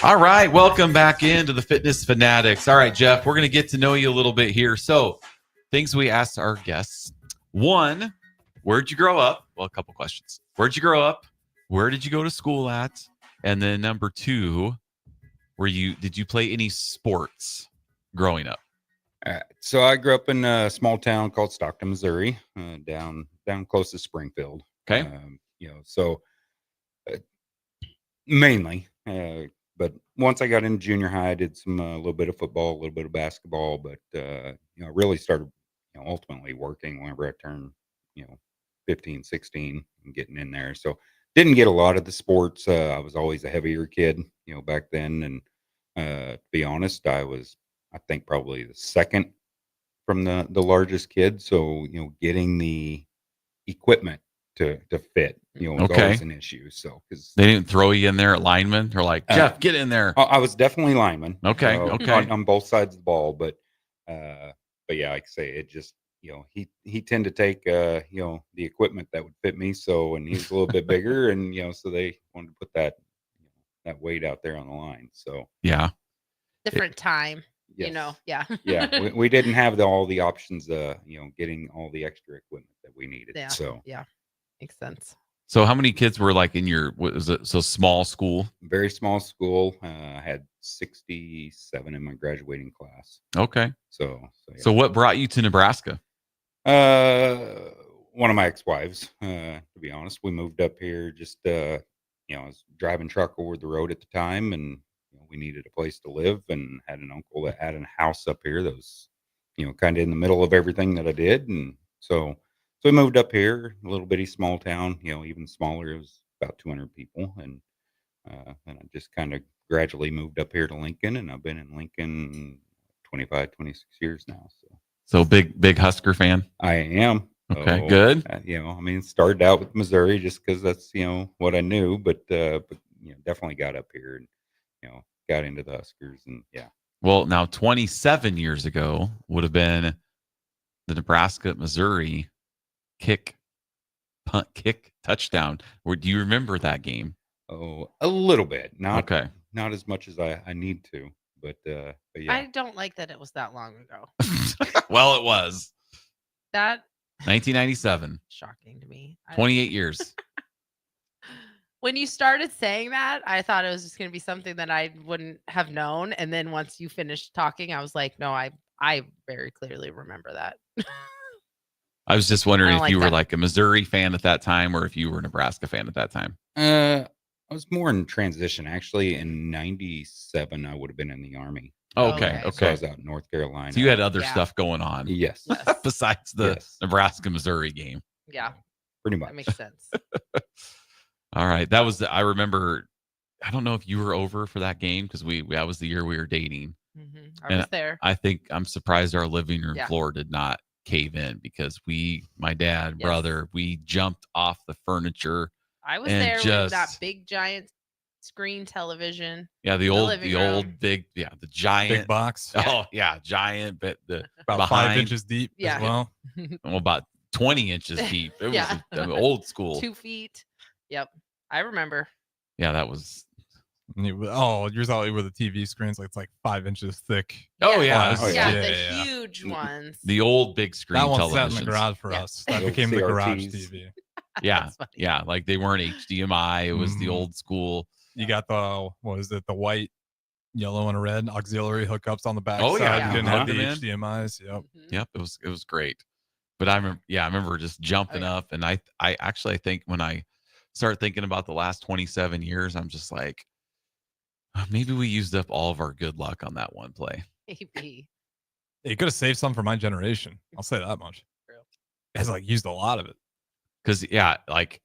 All right, welcome back into the Fitness Fanatics. All right, Jeff, we're going to get to know you a little bit here. So, things we asked our guests. One, where'd you grow up? Well, a couple questions. Where'd you grow up? Where did you go to school at? And then number two, did you play any sports growing up? So I grew up in a small town called Stockton, Missouri, down close to Springfield. Okay. Mainly, but once I got into junior high, I did some a little bit of football, a little bit of basketball, but really started ultimately working whenever I turned 15, 16 and getting in there. So didn't get a lot of the sports. I was always a heavier kid, back then, and to be honest, I think probably the second from the largest kid. So, getting the equipment to fit, was always an issue. So, because they didn't throw you in there at lineman or like, Jeff, get in there. I was definitely lineman. Okay. On both sides of the ball. But yeah, like I say, it just, he tend to take, the equipment that would fit me. So, and he's a little bit bigger and, so they wanted to put that weight out there on the line. So, yeah. Different time. Yes. Yeah. Yeah, we didn't have all the options, getting all the extra equipment that we needed. Yeah. So yeah, makes sense. So how many kids were like in your, what was it? So small school? Very small school. I had 67 in my graduating class. Okay. So what brought you to Nebraska? One of my ex-wives, to be honest. We moved up here just, I was driving truck over the road at the time and, we needed a place to live, and had an uncle that had a house up here that was, kind of in the middle of everything that I did. And so we moved up here, a little bitty small town, even smaller. It was about 200 people. And I just kind of gradually moved up here to Lincoln, and I've been in Lincoln 25, 26 years now. So big Husker fan. I am. Okay, So, good. Started out with Missouri just because that's, what I knew, but definitely got up here and, got into the Huskers, and yeah. Well, now 27 years ago would have been the Nebraska-Missouri punt kick touchdown. Or do you remember that game? Oh, a little bit. Not as much as I need to, but yeah. I don't like that it was that long ago. Well, it was. That 1997. Shocking to me. 28 years. When you started saying that, I thought it was just going to be something that I wouldn't have known. And then once you finished talking, I was like, no, I very clearly remember that. I was just wondering if you were that. like a Missouri fan at that time, or if you were a Nebraska fan at that time. I was more in transition. Actually, in 97, I would have been in the Army. Okay. So I was out in North Carolina. So you had other stuff going on. Yes. Besides the Nebraska-Missouri game. Yeah. Pretty much. That makes sense. All right. That was I remember, I don't know if you were over for that game, because that was the year we were dating. Mm-hmm. I was there. I think I'm surprised our living room Yeah. floor did not cave in, because my dad, brother, we jumped off the furniture. I was there with that big giant screen television. Yeah, the old big, the giant big box. Oh yeah, giant, but about 5 inches deep as well. Well, about 20 inches deep. It was old school. 2 feet. Yep, I remember. Yeah, that was. Oh, yours all were the TV screens. It's like 5 inches thick. Oh yeah, the huge ones. The old big screen. That one televisions. sat in the garage for us. That became the garage TV. Yeah, like they weren't HDMI. It was the old school. You got the the white, yellow, and red auxiliary hookups on the back Oh side. yeah, You didn't have the in. HDMI's. Yep. It was great. But I remember just jumping up, and I actually think when I start thinking about the last 27 years, I'm just like, maybe we used up all of our good luck on that one play. Maybe. You could have saved some for my generation. I'll say that much. True. It's like used a lot of it. Because like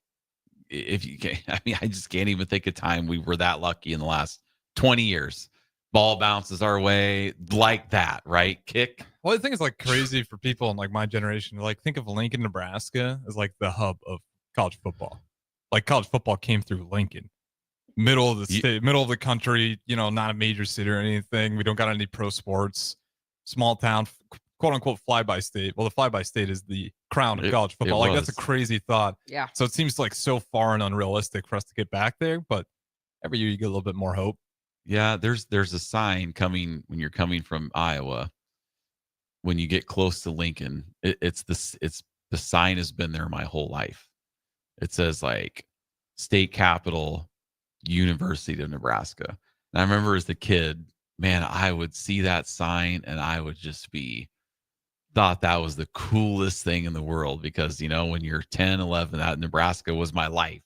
if you can, I just can't even think of time we were that lucky in the last 20 years. Ball bounces our way like that, right? Kick. Well, I think it's like crazy for people in like my generation. Like, think of Lincoln, Nebraska as like the hub of college football. Like, college football came through Lincoln, middle of the state, middle of the country. Not a major city or anything. We don't got any pro sports. Small town, quote unquote, fly-by state. Well, the fly-by state is the crown of college football. Like, that's a crazy thought. Yeah. So it seems like so far and unrealistic for us to get back there. But every year you get a little bit more hope. Yeah, there's a sign coming when you're coming from Iowa. When you get close to Lincoln, it's the sign has been there my whole life. It says like State Capital, University of Nebraska. And I remember as a kid, man, I would see that sign and I would just thought that was the coolest thing in the world, because when you're 10, 11, that Nebraska was my life.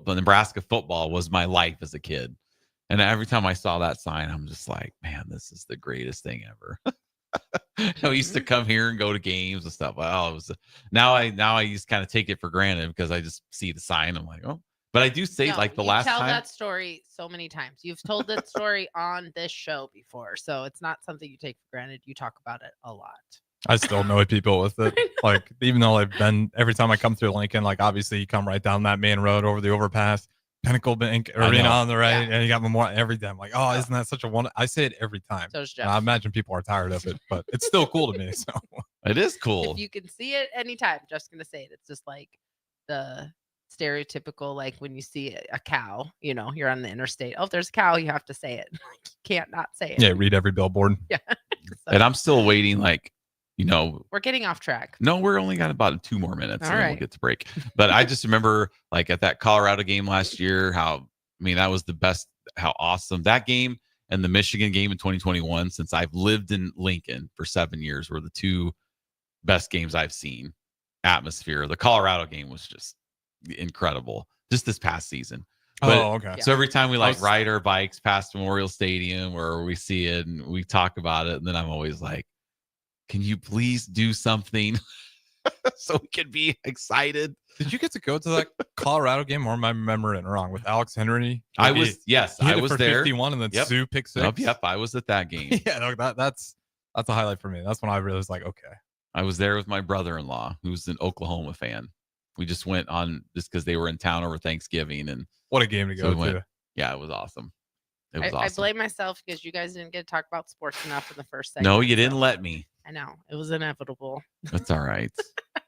Nebraska football was my life as a kid. And every time I saw that sign, I'm just like, man, this is the greatest thing ever. I used to come here and go to games and stuff. Oh, it was now I just kind of take it for granted because I just see the sign. I'm like, oh, but I do say like the last tell time. that story so many times. You've told that story on this show before, so it's not something you take for granted. You talk about it a lot. I still annoy people with it. Like, even though I've been every time I come through Lincoln, like obviously you come right down that main road over the overpass. Pinnacle Bank Arena on the right, and you got Memorial every day. I'm like, oh, isn't that such a one? I say it every time. So does Jeff. I imagine people are tired of it, but it's still cool to me. So it is cool. If you can see it anytime, Jeff's gonna say it. It's just like the stereotypical, like when you see a cow, you're on the interstate. Oh, if there's a cow, you have to say it. You can't not say it. Yeah, read every billboard. Yeah. And I'm still waiting, like, we're getting off track. No, we're only got about 2 more minutes All and then right. we'll get to break. But I just remember like at that Colorado game last year, that was the best, how awesome that game and the Michigan game in 2021, since I've lived in Lincoln for 7 years, were the 2 best games I've seen. Atmosphere. The Colorado game was just incredible. Just this past season. Oh, okay. So every time we ride our bikes past Memorial Stadium or we see it and we talk about it, and then I'm always like, can you please do something so we can be excited? Did you get to go to that Colorado game, or am I remembering it wrong, with Alex Henry? I was there. 51 and then Sue pick six. Yep, I was at that game. Yeah, no, that's a highlight for me. That's when I really was like, okay. I was there with my brother-in-law, who's an Oklahoma fan. We just went on just because they were in town over Thanksgiving, and what a game to go to. Yeah, it was awesome. It was I awesome. blame myself because you guys didn't get to talk about sports enough in the first segment. No, you didn't let me. I know it was inevitable. That's all right.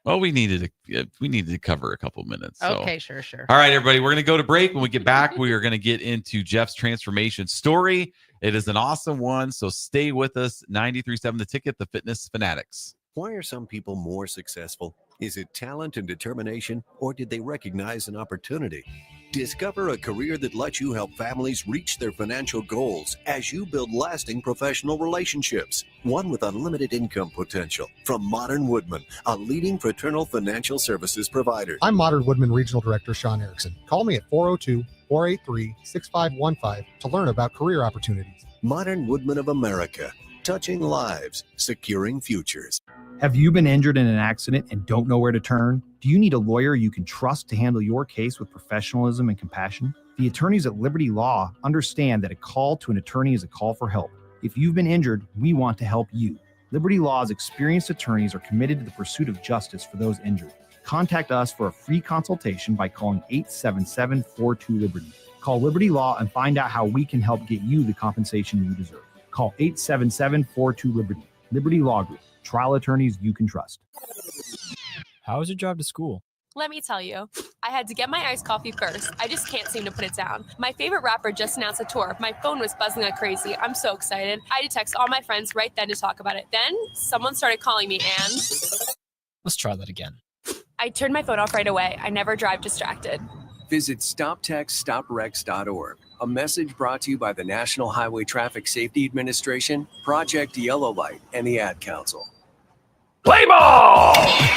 Well, we needed to cover a couple minutes. So. Okay, sure. All right, everybody, we're going to go to break. When we get back, we are going to get into Jeff's transformation story. It is an awesome one, so stay with us. 93.7 The Ticket, the Fitness Fanatics. Why are some people more successful? Is it talent and determination, or did they recognize an opportunity? Discover a career that lets you help families reach their financial goals as you build lasting professional relationships. One with unlimited income potential. From Modern Woodman, a leading fraternal financial services provider. I'm Modern Woodman Regional Director Sean Erickson. Call me at 402-483-6515 to learn about career opportunities. Modern Woodman of America. Touching lives, securing futures. Have you been injured in an accident and don't know where to turn? Do you need a lawyer you can trust to handle your case with professionalism and compassion? The attorneys at Liberty Law understand that a call to an attorney is a call for help. If you've been injured, we want to help you. Liberty Law's experienced attorneys are committed to the pursuit of justice for those injured. Contact us for a free consultation by calling 877-42-LIBERTY. Call Liberty Law and find out how we can help get you the compensation you deserve. Call 877-42-LIBERTY. Liberty Law Group. Trial attorneys you can trust. How was your drive to school? Let me tell you, I had to get my iced coffee first. I just can't seem to put it down. My favorite rapper just announced a tour. My phone was buzzing like crazy. I'm so excited. I had to text all my friends right then to talk about it. Then someone started calling me and... Let's try that again. I turned my phone off right away. I never drive distracted. Visit StopTextStopWrecks.org. A message brought to you by the National Highway Traffic Safety Administration, Project Yellow Light, and the Ad Council. Play ball!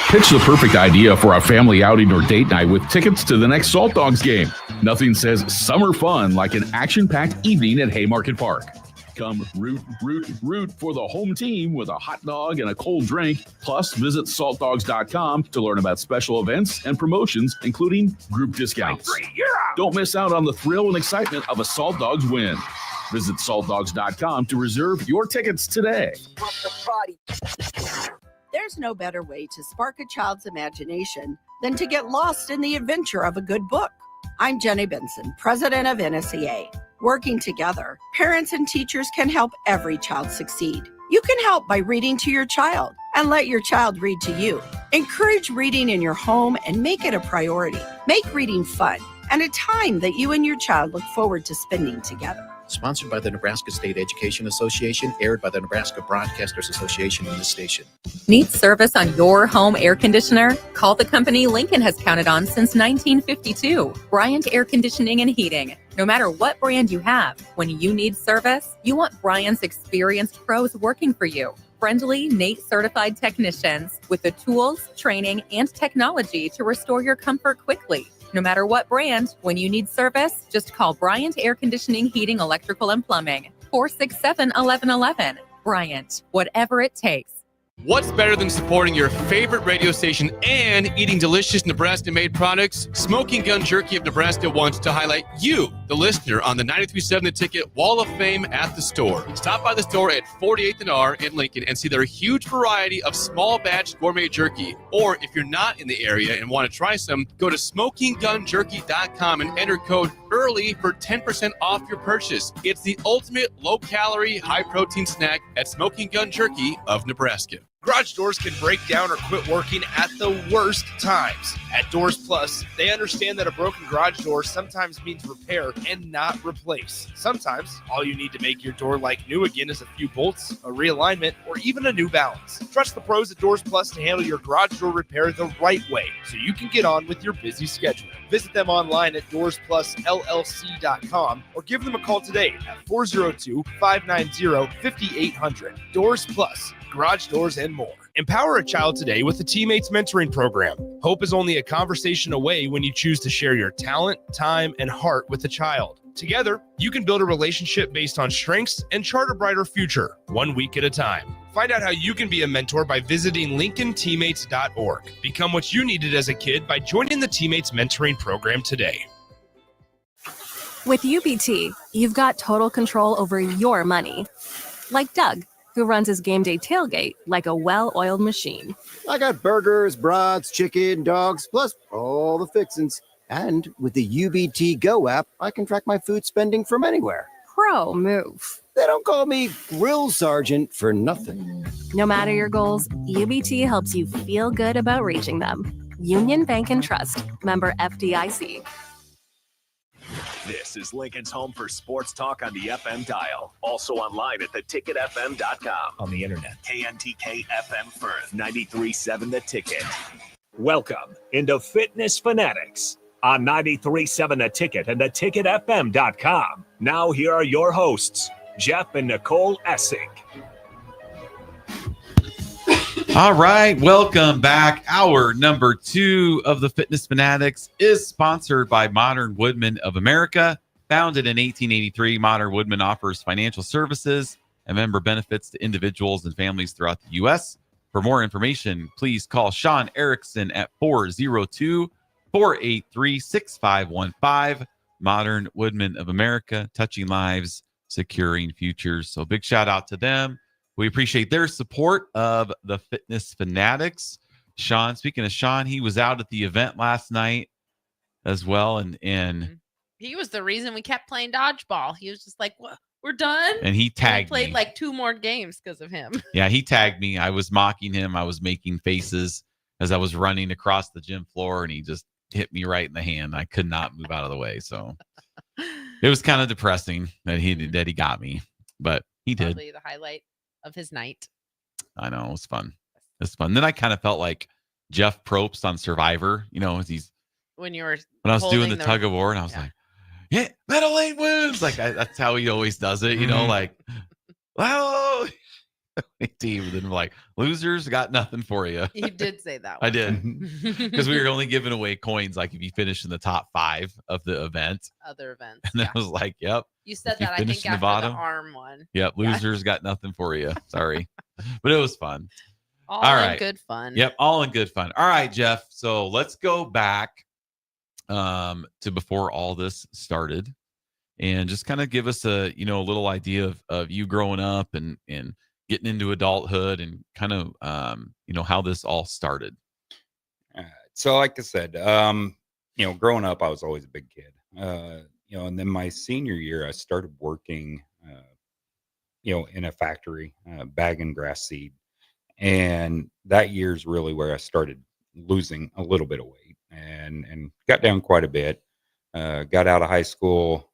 Pitch the perfect idea for a family outing or date night with tickets to the next Salt Dogs game. Nothing says summer fun like an action-packed evening at Haymarket Park. Come root for the home team with a hot dog and a cold drink. Plus, visit saltdogs.com to learn about special events and promotions, including group discounts. Don't miss out on the thrill and excitement of a Salt Dogs win. Visit saltdogs.com to reserve your tickets today. There's no better way to spark a child's imagination than to get lost in the adventure of a good book. I'm Jenny Benson, president of NSEA. Working together, parents and teachers can help every child succeed. You can help by reading to your child and let your child read to you. Encourage reading in your home and make it a priority. Make reading fun and a time that you and your child look forward to spending together. Sponsored by the Nebraska State Education Association, aired by the Nebraska Broadcasters Association in this station. Need service on your home air conditioner? Call the company Lincoln has counted on since 1952, Bryant Air Conditioning and Heating. No matter what brand you have, when you need service, you want Bryant's experienced pros working for you. Friendly, NATE certified technicians with the tools, training, and technology to restore your comfort quickly. No matter what brand, when you need service, just call Bryant Air Conditioning, Heating, Electrical, and Plumbing. 467-1111. Bryant, whatever it takes. What's better than supporting your favorite radio station and eating delicious Nebraska-made products? Smoking Gun Jerky of Nebraska wants to highlight you, the listener, on the 93.7 The Ticket Wall of Fame at the store. Stop by the store at 48th and R in Lincoln and see their huge variety of small batch gourmet jerky. Or if you're not in the area and want to try some, go to smokinggunjerky.com and enter code EARLY for 10% off your purchase. It's the ultimate low-calorie, high-protein snack at Smoking Gun Jerky of Nebraska. Garage doors can break down or quit working at the worst times. At Doors Plus, they understand that a broken garage door sometimes means repair and not replace. Sometimes, all you need to make your door like new again is a few bolts, a realignment, or even a new balance. Trust the pros at Doors Plus to handle your garage door repair the right way so you can get on with your busy schedule. Visit them online at DoorsPlusLLC.com or give them a call today at 402-590-5800. Doors Plus. Garage doors and more. Empower a child today with the Teammates Mentoring Program. Hope is only a conversation away when you choose to share your talent, time, and heart with a child. Together, you can build a relationship based on strengths and chart a brighter future, 1 week at a time. Find out how you can be a mentor by visiting LincolnTeammates.org. Become what you needed as a kid by joining the Teammates Mentoring Program today. With UBT, you've got total control over your money. Like Doug, who runs his game day tailgate like a well-oiled machine. I got burgers, brats, chicken, dogs, plus all the fixins. And with the UBT Go app, I can track my food spending from anywhere. Pro move. They don't call me Grill Sergeant for nothing. No matter your goals, UBT helps you feel good about reaching them. Union Bank and Trust. Member FDIC. This is Lincoln's home for sports talk on the FM dial. Also online at theticketfm.com. On the internet. KNTK FM Firth, 93.7 The Ticket. Welcome into Fitness Fanatics on 93.7 The Ticket and theticketfm.com. Now here are your hosts, Jeff and Nicole Essink. All right, welcome back. Hour number 2 of the Fitness Fanatics is sponsored by Modern Woodmen of America. Founded in 1883, Modern Woodmen offers financial services and member benefits to individuals and families throughout the U.S. For more information, please call Sean Erickson at 402-483-6515. Modern Woodmen of America, touching lives, securing futures. So big shout out to them. We appreciate their support of the Fitness Fanatics. Sean, speaking of Sean, he was out at the event last night as well. And he was the reason we kept playing dodgeball. He was just like, "What? We're done?" And he tagged we played me. like 2 more games because of him. Yeah, he tagged me. I was mocking him. I was making faces as I was running across the gym floor, and he just hit me right in the hand. I could not move out of the way. So it was kind of depressing that he got me, but he did. Probably the highlight of his night. I know, it was fun. It's fun. Then I kind of felt like Jeff Probst on Survivor, as he's when I was doing the tug of war, and I was like, yeah, Metal Lane wins. Like that's how he always does it, like, well, team. Then like, losers got nothing for you. You did say that I one. did, because we were only giving away coins like if you finish in the top 5 of the event. Other events. And I was like, yep. You said if you that, I finish think, in the after bottom, the arm one. Yep, losers got nothing for you. Sorry. But it was fun. All All in right. good fun. Yep, all in good fun. All right, Jeff. So let's go back to before all this started and just kind of give us a little idea of you growing up and getting into adulthood and kind of how this all started. So like I said, growing up, I was always a big kid. And then my senior year, I started working, in a factory, bagging grass seed. And that year's really where I started losing a little bit of weight and got down quite a bit. Got out of high school,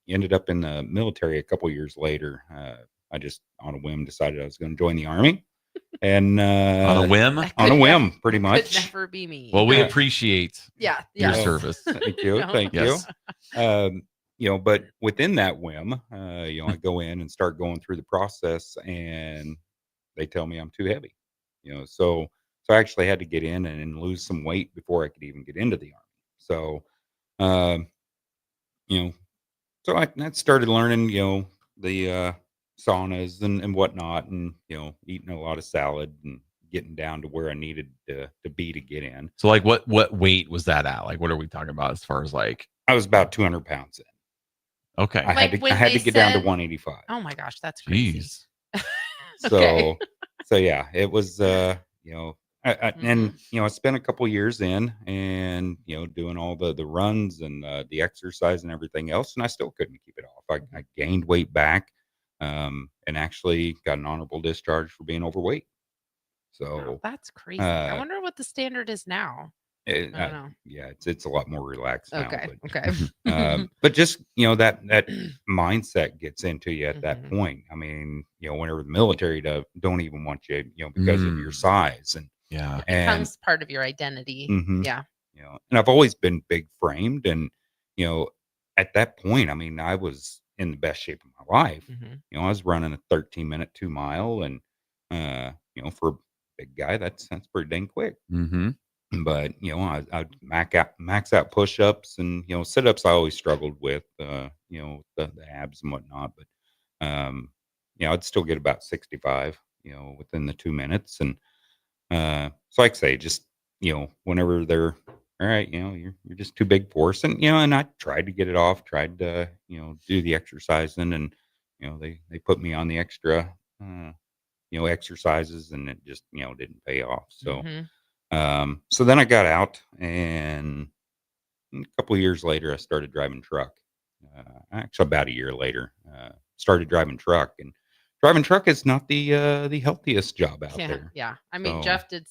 ended up in the military a couple years later. I just on a whim decided I was going to join the Army. And on a whim, pretty much. Could never be me. Well, we appreciate your service. Thank you. Thank you. But within that whim, I go in and start going through the process, and they tell me I'm too heavy. So I actually had to get in and lose some weight before I could even get into the Army. So, so I started learning, the saunas and whatnot, and eating a lot of salad and getting down to where I needed to be to get in. So like what weight was that at? Like what are we talking about as far as like? I was about 200 pounds in. Okay. I had to get down to 185. Oh my gosh, that's crazy. Jeez. So yeah, it was and I spent a couple years in and doing all the runs and the exercise and everything else, and I still couldn't keep it off. I gained weight back, and actually got an honorable discharge for being overweight. So that's crazy. I wonder what the standard is now. I don't know. Yeah, it's a lot more relaxed now. Okay. But just that mindset gets into you at that point. I mean, whenever the military don't even want you, because of your size, and it becomes part of your identity. Yeah. And I've always been big framed, and at that point, I mean, I was in the best shape of my life. I was running a 13-minute 2 mile, and for big guy. That's pretty dang quick. Mm-hmm. But I'd max out push-ups, and sit-ups I always struggled with, the abs and whatnot. But I'd still get about 65, within the 2 minutes. And so like I say, just whenever they're all right, you're just too big for us. And I tried to get it off, tried to do the exercising, and they put me on the extra exercises, and it just didn't pay off. So so then I got out, and a couple of years later I started driving truck. Actually about a year later, started driving truck. And driving truck is not the healthiest job out there. Yeah. I mean, So- Jeff did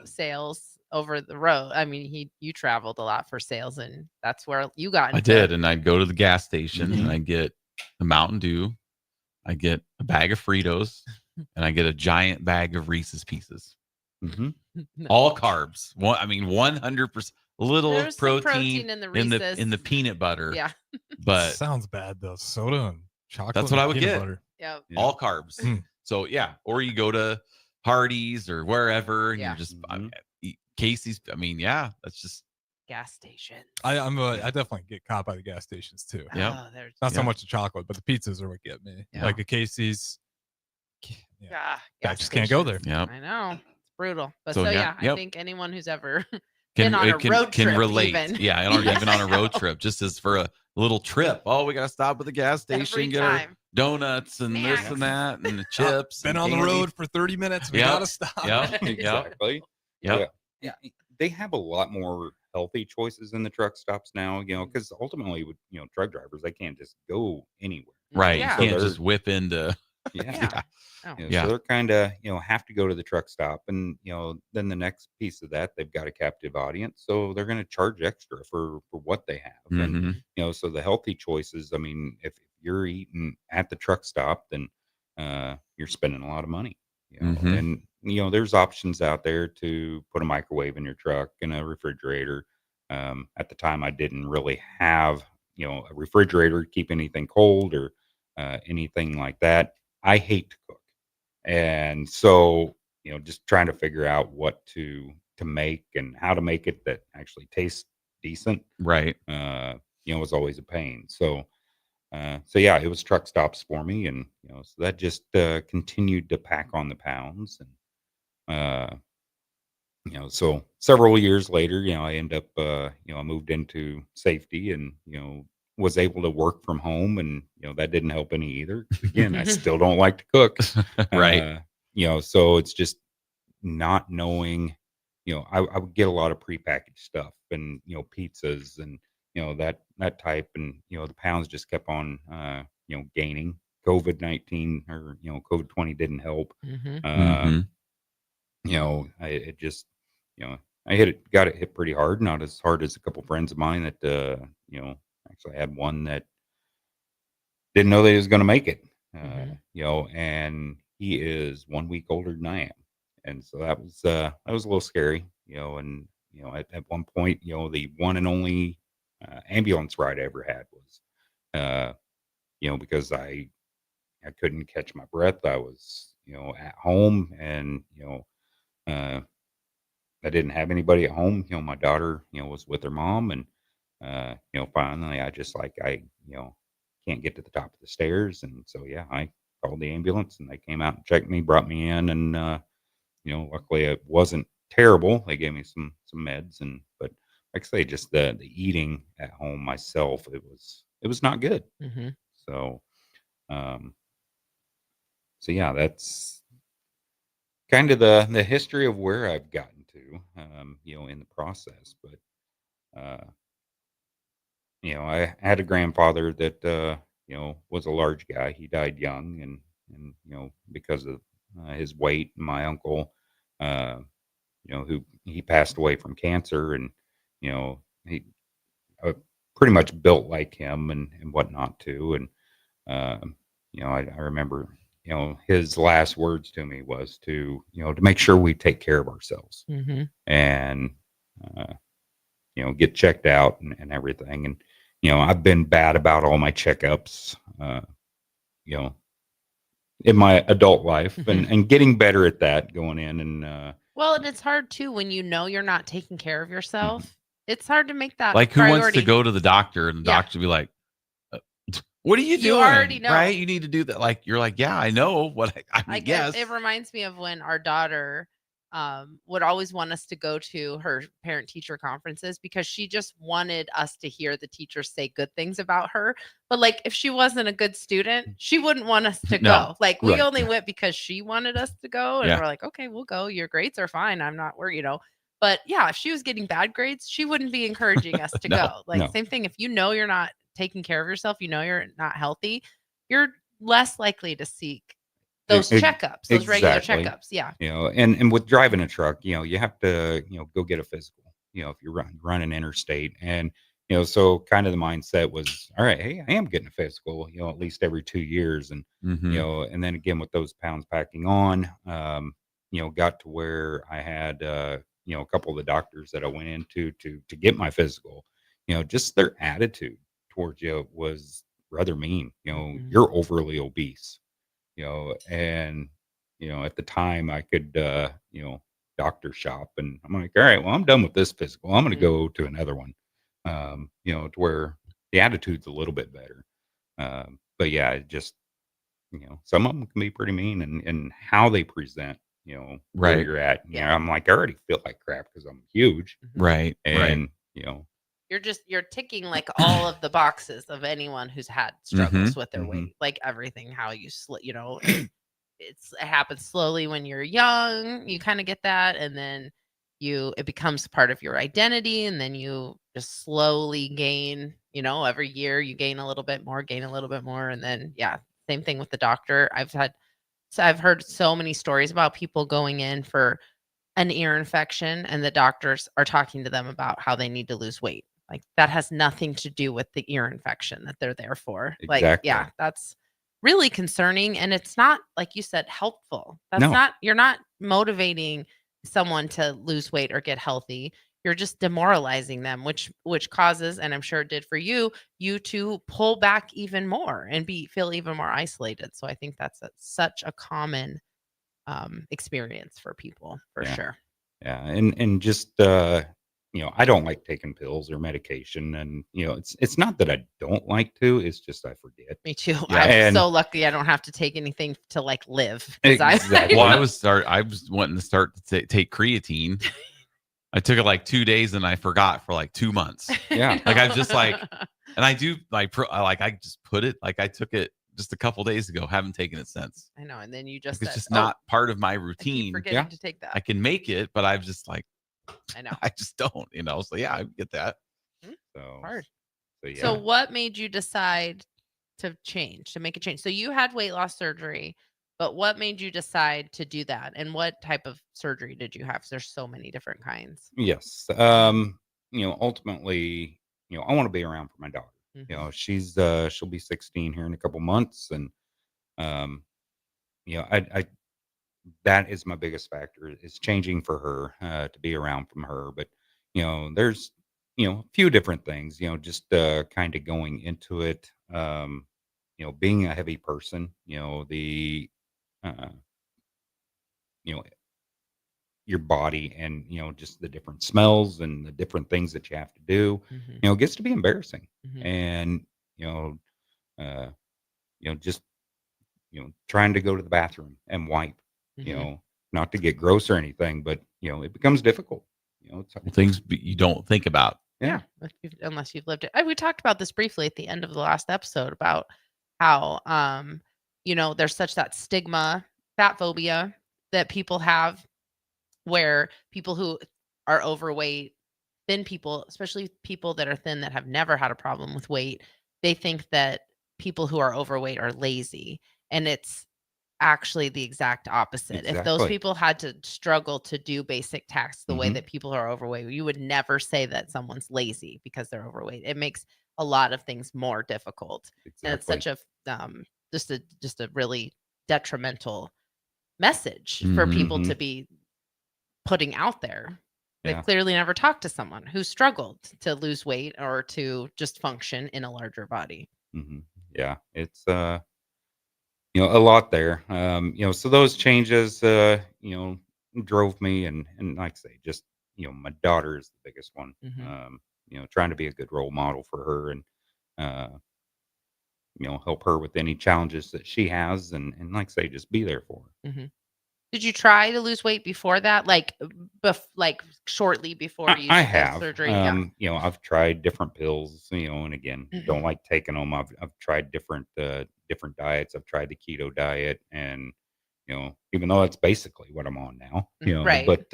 sales over the road. I mean, you traveled a lot for sales, and that's where you got I into did, and I'd go to the gas station, Mm-hmm. and I get the Mountain Dew, I get a bag of Fritos, and I get a giant bag of Reese's Pieces. Mm-hmm. All carbs. 100%. Little There's some protein in the in Reese's. the peanut butter. Yeah. But sounds bad though. Soda and chocolate. that's what and I would peanut get. Butter. Yep. All carbs. So yeah, or you go to Hardee's or wherever, and Yeah. you're just Casey's. I mean, yeah, that's just Gas station. I definitely get caught by the gas stations too. Yep. Oh, there's Not so Yep. much the chocolate, but the pizzas are what get me. Yeah. Like a Casey's. yeah. I gas just can't go there. stations. Yep. I know. It's brutal. But So, so, yeah, I yep. think anyone who's ever can been on a road can trip relate. even. Yeah, or even on a road trip, just as for a little trip. Oh, we got to stop at the gas station, Every get our time. donuts and this and that, and the chips. Been and on the candy. road for 30 minutes. We Yep. gotta stop. Yep. Exactly. Yep. Yeah. They have a lot more healthy choices in the truck stops now, because ultimately with truck drivers, they can't just go anywhere. Right. Yeah. You can't they're- just whip into. Yeah. Oh. Yeah. So they're kind of, have to go to the truck stop, and, then the next piece of that, they've got a captive audience. So they're going to charge extra for what they have. Mhm. And, so the healthy choices, I mean, if you're eating at the truck stop, then you're spending a lot of money, Mhm. and, there's options out there to put a microwave in your truck and a refrigerator. At the time I didn't really have, a refrigerator to keep anything cold or anything like that. I hate to cook. And so, just trying to figure out what to make and how to make it that actually tastes decent, Right. was always a pain. So, yeah, it was truck stops for me. And, so that just continued to pack on the pounds. And, so several years later, I end up, I moved into safety and, was able to work from home, and that didn't help any either. 'Cause again, I still don't like to cook. Right. So it's just not knowing, I would get a lot of prepackaged stuff and, pizzas and, that type. And, the pounds just kept on, gaining. COVID-19 or, COVID-20 didn't help. Mhm. Mhm. It just, I got it hit pretty hard, not as hard as a couple friends of mine that, actually had one that didn't know that he was going to make it, and he is 1 week older than I am. And so that was a little scary, and, at one point, the one and only ambulance ride I ever had was, because I couldn't catch my breath. I was, at home, and, I didn't have anybody at home. My daughter, was with her mom, and, finally I just I can't get to the top of the stairs. And so, yeah, I called the ambulance, and they came out and checked me, brought me in. And, luckily it wasn't terrible. They gave me some meds, but like I say, just the eating at home myself, it was not good. Mhm. So, so yeah, that's kind of the history of where I've gotten to, in the process. But, I had a grandfather that, was a large guy. He died young, and because of his weight. My uncle, who he passed away from cancer, and, he pretty much built like him and whatnot too. And, I remember, his last words to me was to make sure we take care of ourselves, Mhm. and, get checked out and everything. And, I've been bad about all my checkups, in my adult life, and getting better at that going in. And Well, and it's hard too when you know you're not taking care of yourself. It's hard to make that Like, who wants to priority. go to the doctor and the Yeah. doctor be like, what are you You doing? already know. Right? You need to do that. Like, you're like, yeah, I know what I mean, Like yes. it reminds me of when our daughter would always want us to go to her parent teacher conferences because she just wanted us to hear the teachers say good things about her. But like if she wasn't a good student, she wouldn't want us to No, go. Like we right. only went because she wanted us to go, and Yeah. we're like, okay, we'll go. Your grades are fine. I'm not worried, But yeah, if she was getting bad grades, she wouldn't be encouraging us to No, go. Like no. same thing. If you know you're not taking care of yourself, you know you're not healthy, you're less likely to seek those checkups, those regular Exactly. checkups. Yeah. And with driving a truck, you have to, go get a physical, if you're running interstate. And, so kind of the mindset was, all right, hey, I am getting a physical, at least every 2 years. And, and then again, with those pounds packing on, got to where I had, a couple of the doctors that I went into to get my physical, just their attitude towards you was rather mean. You're overly obese. And at the time I could doctor shop, and I'm like, all right, well, I'm done with this physical. I'm going to go to another one. To where the attitude's a little bit better. But yeah, it just some of them can be pretty mean, and how they present, where Right. you're at. I'm like, I already feel like crap because I'm huge. Right. And You're ticking like all of the boxes of anyone who's had struggles Mhm, with their mhm. weight, like everything, how you it happens slowly when you're young, you kind of get that, and then it becomes part of your identity, and then you just slowly gain, every year you gain a little bit more, and then yeah, same thing with the doctor. I've heard so many stories about people going in for an ear infection, and the doctors are talking to them about how they need to lose weight. Like that has nothing to do with the ear infection that they're there for. Like, yeah, Exactly. that's really concerning. And it's not, like you said, helpful. No. You're not motivating someone to lose weight or get healthy. You're just demoralizing them, which causes, and I'm sure it did for you to pull back even more and feel even more isolated. So I think that's such a common experience for people for Yeah. sure. Yeah, and just I don't like taking pills or medication, and it's not that I don't like to, it's just I forget. Me too. Yeah, I'm and so lucky I don't have to take anything to like live. 'Cause exactly. Well, I was wanting to start to take creatine. I took it like 2 days and I forgot for like 2 months. Yeah. Like I'm just like, and I do like, I just put it, like I took it just a couple days ago, haven't taken it since. I know. And then you just It's said, just "Oh, not part of my I keep routine. forgetting to take that." I can make it, but I've just like, I know. I just don't, So yeah, I get that. So Hard. yeah. So what made you decide to make a change? So you had weight loss surgery, but what made you decide to do that? And what type of surgery did you have? 'Cause there's so many different kinds. Yes. Ultimately, I want to be around for my daughter. She'll be 16 here in a couple months, and I that is my biggest factor is changing for her, to be around from her. But there's a few different things, just kind of going into it. Being a heavy person, the uh, you know your body, and just the different smells and the different things that you have to do, it gets to be embarrassing. And uh just trying to go to the bathroom and wipe, not to get gross or anything, but it becomes difficult. It's Things you don't think about. Yeah. Unless you've lived it. We talked about this briefly at the end of the last episode about how there's such that stigma, fat phobia that people have, where people who are overweight, thin people, especially people that are thin that have never had a problem with weight, they think that people who are overweight are lazy. And it's actually the exact opposite. If those Exactly. people had to struggle to do basic tasks the way Mhm. that people who are overweight, you would never say that someone's lazy because they're overweight. It makes a lot of things more difficult. And it's such a just a really detrimental message for people to Mhm. be putting out there. They've Yeah. clearly never talked to someone who struggled to lose weight or to just function in a larger body. Mhm. Yeah, it's a lot there. So those changes, drove me, and like I say, just, my daughter is the biggest one. Mhm. Trying to be a good role model for her, and, uh, help her with any challenges that she has, and like I say, just be there for her. Mhm. Did you try to lose weight before that? Like, like shortly before you I did the have, surgery? Yeah. I've tried different pills, and again, don't Mhm. like taking them. I've tried different diets. I've tried the keto diet, and even though that's basically what I'm on now, Right. but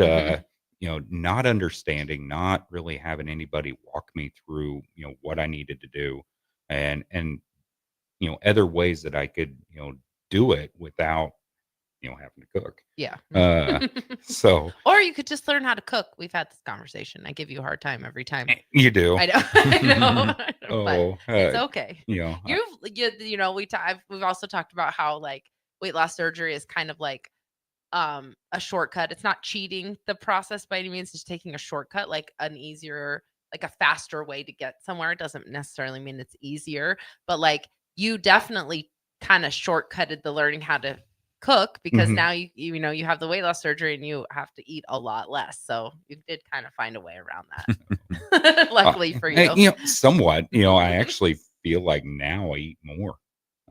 not understanding, not really having anybody walk me through, what I needed to do, and other ways that I could, do it without, having to cook. Yeah. So Or you could just learn how to cook. We've had this conversation. I give you a hard time every time. you do. I know. I know. But Oh, it's okay. I- We've also talked about how like weight loss surgery is kind of like a shortcut. It's not cheating the process by any means, just taking a shortcut, like an easier, like a faster way to get somewhere. It doesn't necessarily mean it's easier, but like you definitely kind of shortcutted the learning how to cook because Mhm. now you have the weight loss surgery and you have to eat a lot less. So you did kind of find a way around that. Luckily for you. Somewhat, I actually feel like now I eat more,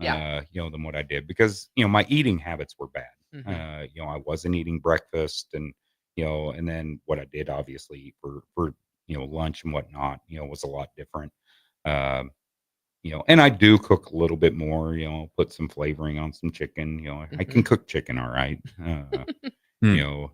Yeah. than what I did because, my eating habits were bad. Mhm. I wasn't eating breakfast, and then what I did obviously eat for, lunch and whatnot, was a lot different. Um, and I do cook a little bit more, put some flavoring on some chicken, I can Mhm. cook chicken all right. Hmm.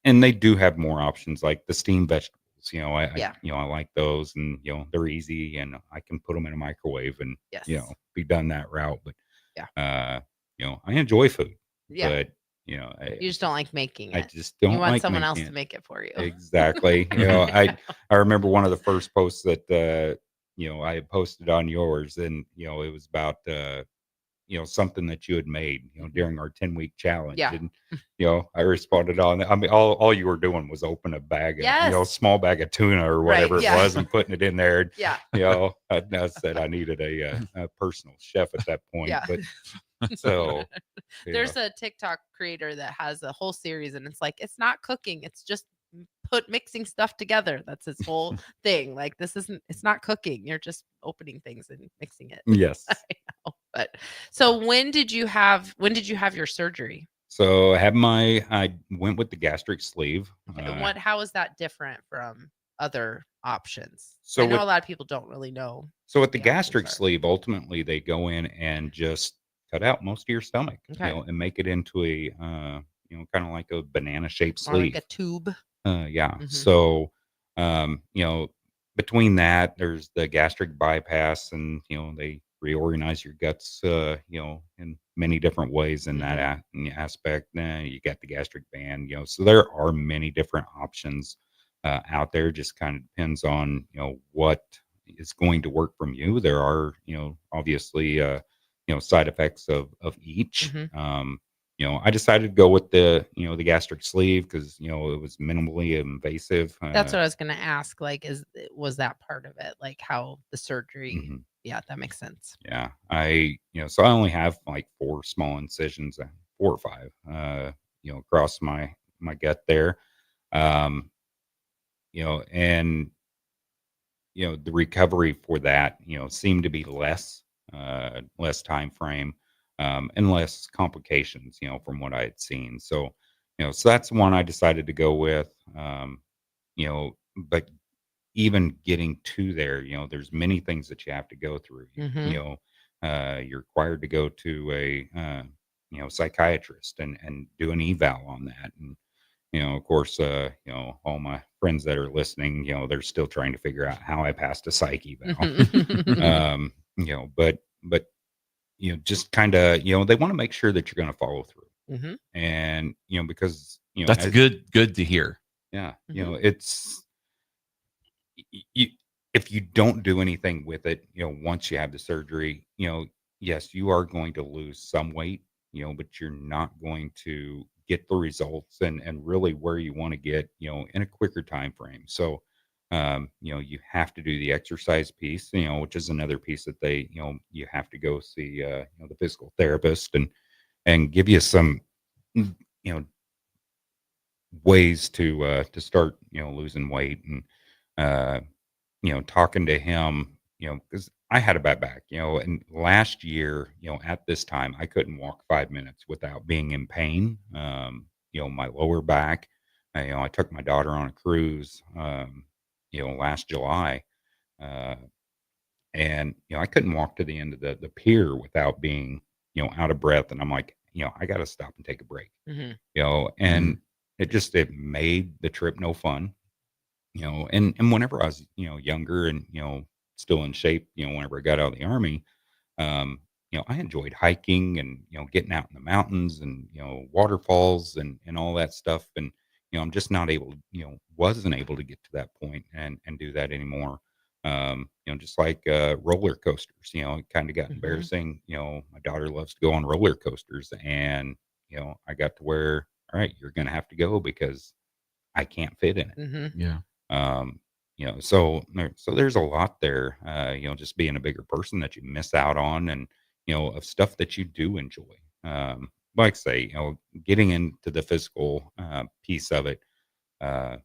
And they do have more options like the steamed vegetables. Yeah. I like those, and they're easy, and I can put them in a microwave and Yes. be done that route. But Yeah. I enjoy food, Yeah. but You just don't like making I it. just You don't want like someone else making to it. make it for you. Exactly. I remember one of the first posts that I had posted on yours, and it was about something that you had made, during our 10-week challenge. Yeah. And, I responded on that. I mean, all you were doing was open a bag of, Yes. small bag of tuna or Right, whatever it yeah. was and putting it in there. And, Yeah. I said I needed a personal chef at that point. Yeah. But so, There's a TikTok creator that has a whole series and it's like, it's not cooking, it's just mixing stuff together. That's his whole thing. Like it's not cooking. You're just opening things and mixing it. yes. I know. But so when did you have your surgery? So I went with the gastric sleeve. And how is that different from other options? So I know with a lot of people don't really know. So with the the options gastric are. sleeve, ultimately they go in and just cut out most of your stomach, Okay. and make it into a, kind of like a banana shaped More like sleeve. a tube. Yeah. Mhm. So, between that, there's the gastric bypass, and they reorganize your guts, in many different ways in that aspect. You got the gastric band, so there are many different options out there. Just kind of depends on what is going to work from you. There are obviously side effects of each. Mhm. I decided to go with the gastric sleeve because it was minimally invasive. That's what I was gonna ask. Like, was that part of it? Like how the surgery? Mhm. Yeah, that makes sense. Yeah, so I only have like 4 small incisions, 4 or 5, across my gut there. Um, and the recovery for that, seemed to be less time frame, and less complications, from what I had seen. So, so that's the one I decided to go with. But even getting to there, there's many things that you have to go through. Mhm. You're required to go to a psychiatrist and do an eval on that. And of course, all my friends that are listening, they're still trying to figure out how I passed a psych eval. But just kind of, they want to make sure that you're going to follow through. Mhm. And because That's good to hear. yeah, Mhm. it's you, if you don't do anything with it, once you have the surgery, yes, you are going to lose some weight, but you're not going to get the results and really where you want to get, in a quicker time frame. So, You have to do the exercise piece, which is another piece that they, you have to go see, the physical therapist and give you some, you know, ways to start, losing weight and, talking to him, because I had a bad back, and last year, at this time, I couldn't walk 5 minutes without being in pain. My lower back, I took my daughter on a cruise, last July, uh, and, I couldn't walk to the end of the pier without being, out of breath. And I'm like, I got to stop and take a break, and it made the trip no fun. And whenever I was, younger and, still in shape, whenever I got out of the army, I enjoyed hiking and, getting out in the mountains and, waterfalls and all that stuff. And, I'm just not able, wasn't able to get to that point and do that anymore. Just like roller coasters, it kind of got embarrassing. My daughter loves to go on roller coasters and, I got to where, all right, you're going to have to go because I can't fit in it. Yeah. So there's a lot there, just being a bigger person that you miss out on and, of stuff that you do enjoy. Like I say, getting into the physical piece of it, the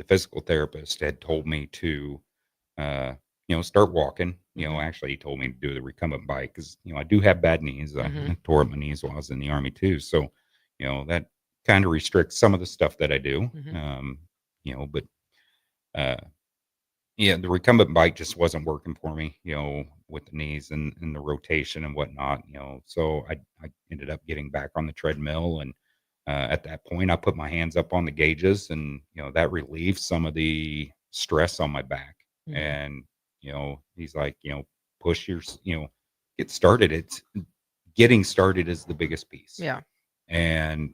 physical therapist had told me to, start walking. Actually, he told me to do the recumbent bike because, I do have bad knees. I tore up my knees while I was in the Army too. So, that kind of restricts some of the stuff that I do. But the recumbent bike just wasn't working for me, with the knees and the rotation and whatnot, so I ended up getting back on the treadmill. And at that point, I put my hands up on the gauges and, that relieved some of the stress on my back. And, he's like, push your, get started. It's getting started is the biggest piece. Yeah. And,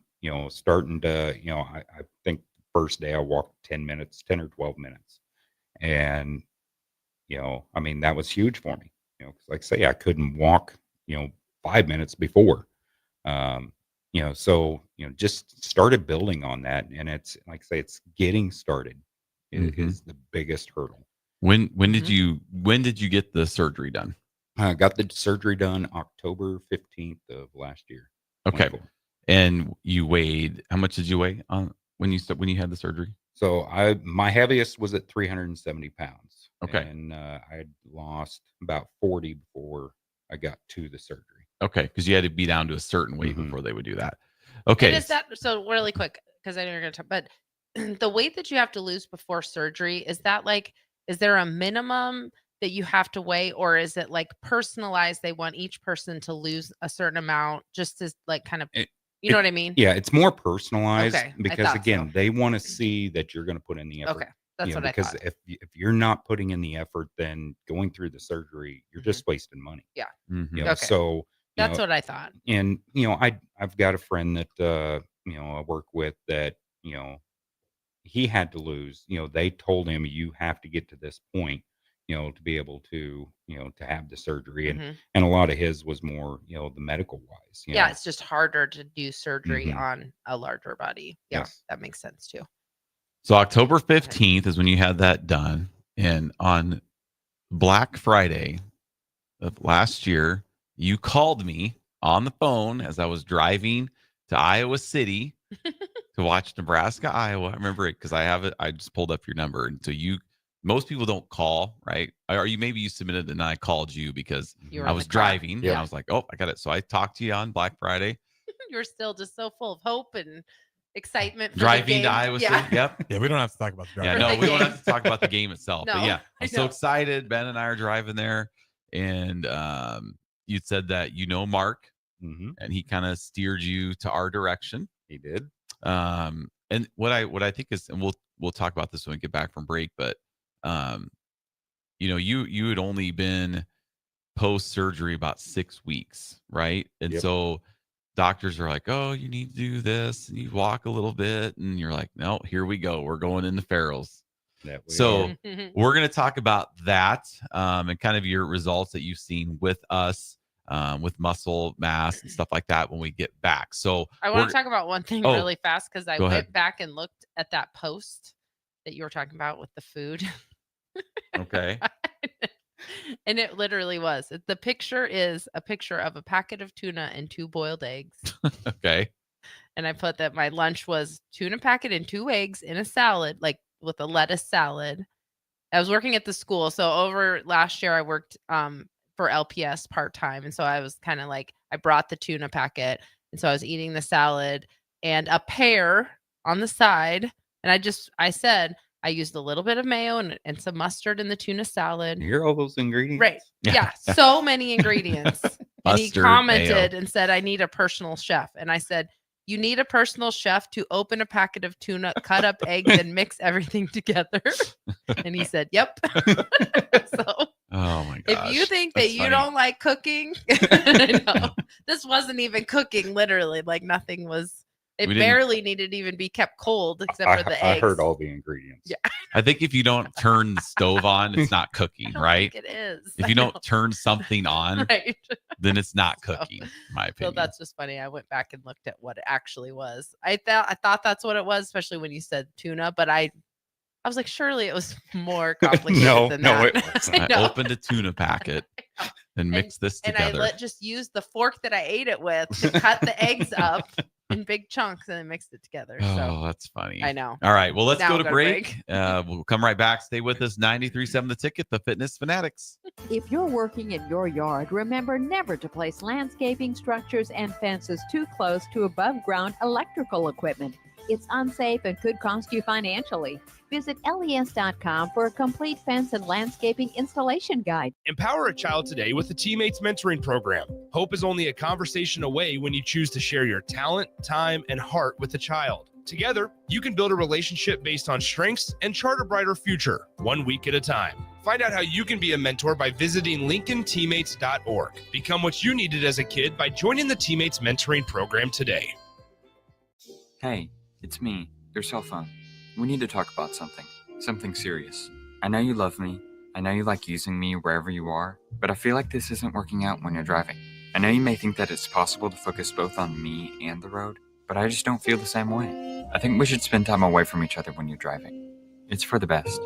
starting to, I think first day I walked 10 or 12 minutes. And, that was huge for me, 'cause like I say, I couldn't walk, 5 minutes before. Just started building on that. And it's like I say, it's getting started is the biggest hurdle. When did you get the surgery done? I got the surgery done October 15th of last year. Okay. 24. And you weighed, how much did you weigh when you had the surgery? So my heaviest was at 370 pounds. Okay. And I had lost about 40 before I got to the surgery. Okay. Because you had to be down to a certain weight before they would do that. Okay. And is that, so really quick, because I know you're going to talk, but the weight that you have to lose before surgery, is there a minimum that you have to weigh, or is it like personalized? They want each person to lose a certain amount just to like kind of, you know what I mean? Yeah, it's more personalized Okay, I because thought again, they want to see that you're going to put in the effort. Okay, that's what I because thought. if you're not putting in the effort, then going through the surgery, you're just wasting money. Yeah. Okay. So that's what I thought. And I've got a friend that I work with that he had to lose. They told him you have to get to this point, to be able to to have the surgery, and a lot of his was more the medical wise. Yeah, it's just harder to do surgery on a larger body. Yeah, Yes. that makes sense too. So October 15th is when you had that done. And on Black Friday of last year, you called me on the phone as I was driving to Iowa City to watch Nebraska, Iowa. I remember it because I have it. I just pulled up your number. And so most people don't call, right? Or maybe you submitted it and I called you because I was driving. And I was like, oh, I got it. So I talked to you on Black Friday. You're still just so full of hope and excitement. For Driving the game. to Iowa City. Yep. Yeah, we don't have to talk about the Yeah, no, we don't have to talk about the game itself. No, but yeah, I I'm so know. excited. Ben and I are driving there. And you said that Mark, and he kind of steered you to our direction. He did. And what I think is, and we'll talk about this when we get back from break, but you had only been post surgery about 6 weeks, right? And so doctors are like, oh, you need to do this, and you walk a little bit, and you're like, no, here we go, we're going into Farrell's. So we're going to talk about that and kind of your results that you've seen with us with muscle mass and stuff like that when we get back. So I want to talk about one thing really fast because I go went ahead. back and looked at that post that you were talking about with the food. Okay. And it literally was. The picture is a picture of a packet of tuna and 2 boiled eggs. Okay. And I put that my lunch was tuna packet and 2 eggs in a salad, like with a lettuce salad. I was working at the school. So over last year, I worked for LPS part-time. And so I was kind of like, I brought the tuna packet. And so I was eating the salad and a pear on the side. And I said, I used a little bit of mayo and some mustard in the tuna salad. You hear all those ingredients? Right. Yeah. So many ingredients. And he Mustard, commented mayo. and said, I need a personal chef. And I said, you need a personal chef to open a packet of tuna, cut up eggs, and mix everything together. And he said, yep. So Oh my gosh. if you think That's that you funny. don't like cooking, I know. This wasn't even cooking, literally. Like nothing was, it We didn't- barely needed to even be kept cold except for the I eggs. heard all the ingredients. Yeah. I think if you don't turn the stove on, it's not cooking, right? It is. If you don't turn something on, Right. then it's not cooking, in my So opinion. that's just funny. I went back and looked at what it actually was. I thought that's what it was, especially when you said tuna, but I was like, surely it was more complicated than that. it wasn't. I know. opened a tuna packet and mixed this And together. I just used the fork that I ate it with to cut the eggs up in big chunks and then mixed it together. Oh, So that's funny. I know. All right. Well, let's Now go we'll to break. We'll come right back. Stay with us. 93.7 The Ticket, the Fitness Fanatics. If you're working in your yard, remember never to place landscaping structures and fences too close to above-ground electrical equipment. It's unsafe and could cost you financially. Visit les.com for a complete fence and landscaping installation guide. Empower a child today with the Teammates Mentoring Program. Hope is only a conversation away when you choose to share your talent, time, and heart with the child. Together, you can build a relationship based on strengths and chart a brighter future, 1 week at a time. Find out how you can be a mentor by visiting LincolnTeammates.org. Become what you needed as a kid by joining the Teammates Mentoring Program today. Hey, it's me, your cell phone. We need to talk about something serious. I know you love me. I know you like using me wherever you are, but I feel like this isn't working out when you're driving. I know you may think that it's possible to focus both on me and the road, but I just don't feel the same way. I think we should spend time away from each other when you're driving. It's for the best.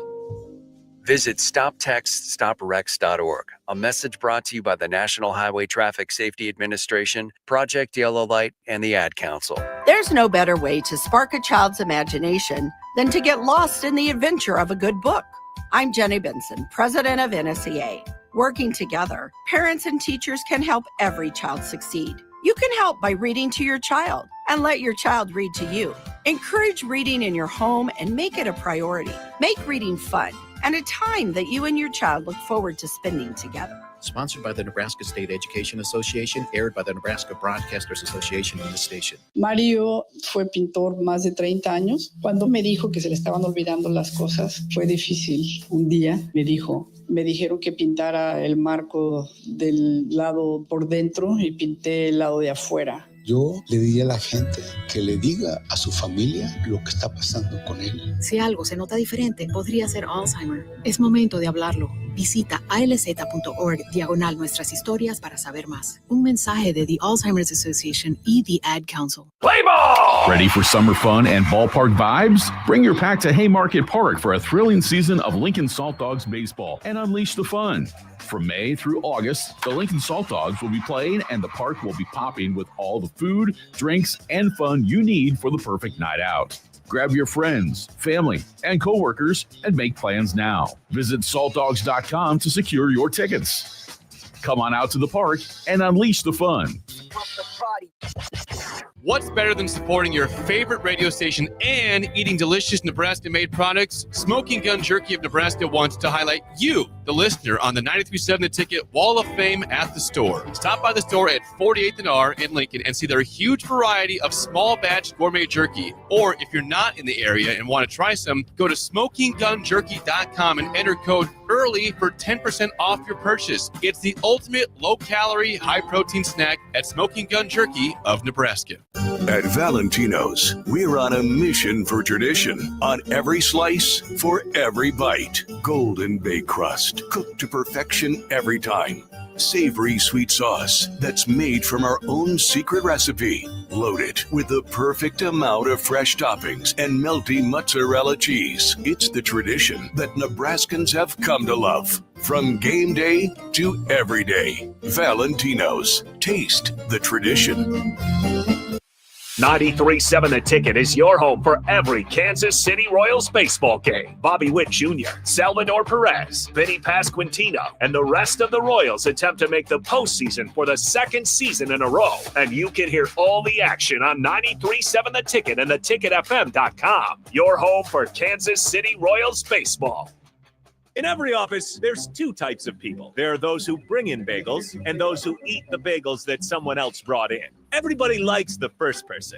Visit StopTextStopWrecks.org. A message brought to you by the National Highway Traffic Safety Administration, Project Yellow Light, and the Ad Council. There's no better way to spark a child's imagination than to get lost in the adventure of a good book. I'm Jenny Benson, president of NSEA. Working together, parents and teachers can help every child succeed. You can help by reading to your child and let your child read to you. Encourage reading in your home and make it a priority. Make reading fun and a time that you and your child look forward to spending together. Sponsored by the Nebraska State Education Association, aired by the Nebraska Broadcasters Association in this station. Mario fue pintor más de 30 años. Cuando me dijo que se le estaban olvidando las cosas, fue difícil. Un día me dijeron que pintara el marco del lado por dentro y pinté el lado de afuera. Yo le diría a la gente que le diga a su familia lo que está pasando con él. Si algo se nota diferente, podría ser Alzheimer. Es momento de hablarlo. Visita alz.org/nuestras historias para saber más. Un mensaje de The Alzheimer's Association y The Ad Council. Play ball! Ready for summer fun and ballpark vibes? Bring your pack to Haymarket Park for a thrilling season of Lincoln Salt Dogs baseball and unleash the fun. From May through August, the Lincoln Salt Dogs will be playing and the park will be popping with all the food, drinks, and fun you need for the perfect night out. Grab your friends, family, and coworkers and make plans now. Visit saltdogs.com to secure your tickets. Come on out to the park and unleash the fun. What's better than supporting your favorite radio station and eating delicious Nebraska-made products? Smoking Gun Jerky of Nebraska wants to highlight you, the listener, on the 93.7 The Ticket Wall of Fame at the store. Stop by the store at 48th and R in Lincoln and see their huge variety of small batch gourmet jerky. Or if you're not in the area and want to try some, go to smokinggunjerky.com and enter code EARLY for 10% off your purchase. It's the ultimate low-calorie, high-protein snack at Smoking Gun Jerky of Nebraska. At Valentino's, we're on a mission for tradition. On every slice, for every bite. Golden baked crust, cooked to perfection every time. Savory sweet sauce that's made from our own secret recipe. Loaded with the perfect amount of fresh toppings and melty mozzarella cheese. It's the tradition that Nebraskans have come to love. From game day to every day. Valentino's. Taste the tradition. 93.7 The Ticket is your home for every Kansas City Royals baseball game. Bobby Witt Jr., Salvador Perez, Vinny Pasquantino, and the rest of the Royals attempt to make the postseason for the second season in a row. And you can hear all the action on 93.7 The Ticket and theticketfm.com. Your home for Kansas City Royals baseball. In every office, there's two types of people. There are those who bring in bagels and those who eat the bagels that someone else brought in. Everybody likes the first person.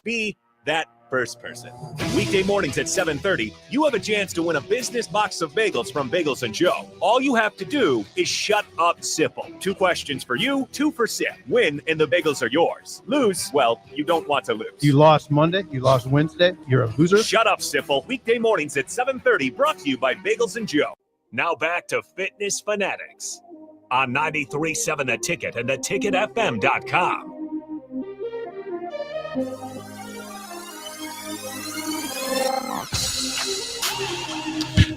Be that first person. Weekday mornings at 7:30, you have a chance to win a business box of bagels from Bagels & Joe. All you have to do is shut up, Sipple. 2 questions for you, 2 for Sip. Win, and the bagels are yours. Lose, well, you don't want to lose. You lost Monday, you lost Wednesday, you're a loser. Shut up, Sipple. Weekday mornings at 7:30, brought to you by Bagels & Joe. Now back to Fitness Fanatics on 93.7 The Ticket and theticketfm.com.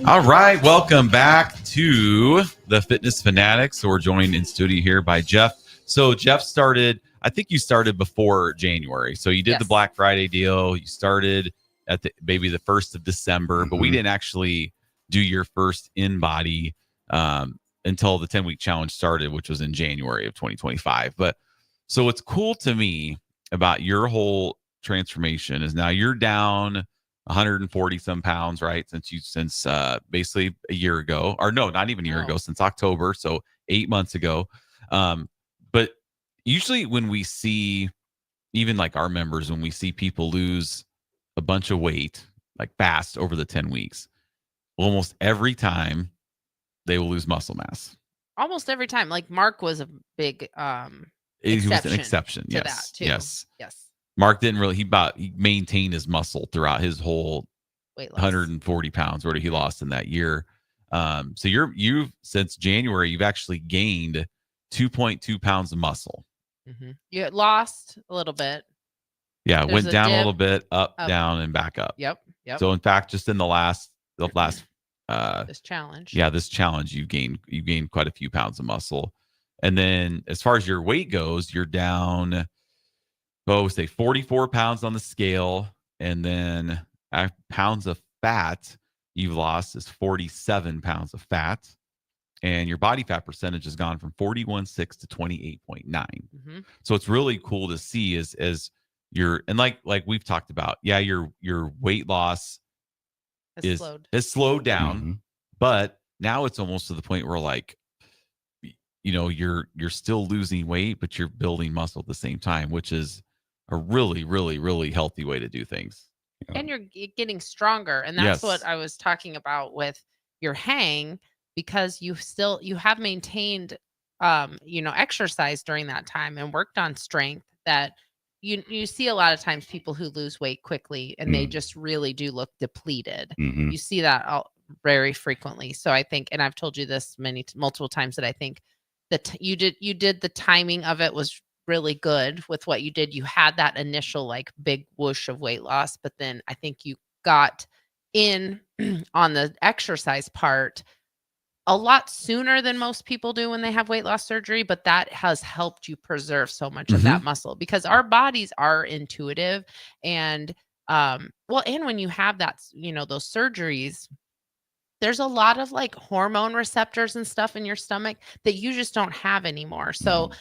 All right, welcome back to the Fitness Fanatics. So we're joined in studio here by Jeff. So Jeff started, I think you started before January. So you did the Black Friday deal. You started at maybe the 1st of December, but we didn't actually do your first in-body until the 10-week challenge started, which was in January of 2025. But so what's cool to me about your whole transformation is now you're down 140 some pounds, right? Since basically a year ago, or no, not even a year ago, since October. So 8 months ago. But usually when we see, even like our members, when we see people lose a bunch of weight, like fast over the 10 weeks, almost every time they will lose muscle mass. Almost every time. Like Mark was a big He was an exception. to Yes. that too. Yes. Mark didn't really, he maintained his muscle throughout his whole weight loss. 140 pounds what he lost in that year. So you've since January, you've actually gained 2.2 pounds of muscle. Mm-hmm. You lost a little bit. Yeah, There's went a down a dip, little bit, up, up. down, and back up. Yep. So in fact, just in the last this challenge. Yeah, this challenge, you gained quite a few pounds of muscle. And then as far as your weight goes, you're down, say 44 pounds on the scale, and then pounds of fat you've lost is 47 pounds of fat, and your body fat percentage has gone from 41.6 to 28.9. Mm-hmm. So it's really cool to see as your, and like we've talked about, your weight loss has slowed down, but now it's almost to the point where like, you're still losing weight, but you're building muscle at the same time, which is a really, really, really healthy way to do things. And you're getting stronger. And that's what I was talking about with your hang, because you have maintained, exercise during that time and worked on strength that you see a lot of times people who lose weight quickly and they just really do look depleted. You see that very frequently. So I think, and I've told you this multiple times, that I think that you did the timing of it was really good with what you did. You had that initial like big whoosh of weight loss, but then I think you got in on the exercise part a lot sooner than most people do when they have weight loss surgery, but that has helped you preserve so much of that muscle, because our bodies are intuitive. And and when you have that, those surgeries, there's a lot of like hormone receptors and stuff in your stomach that you just don't have anymore. So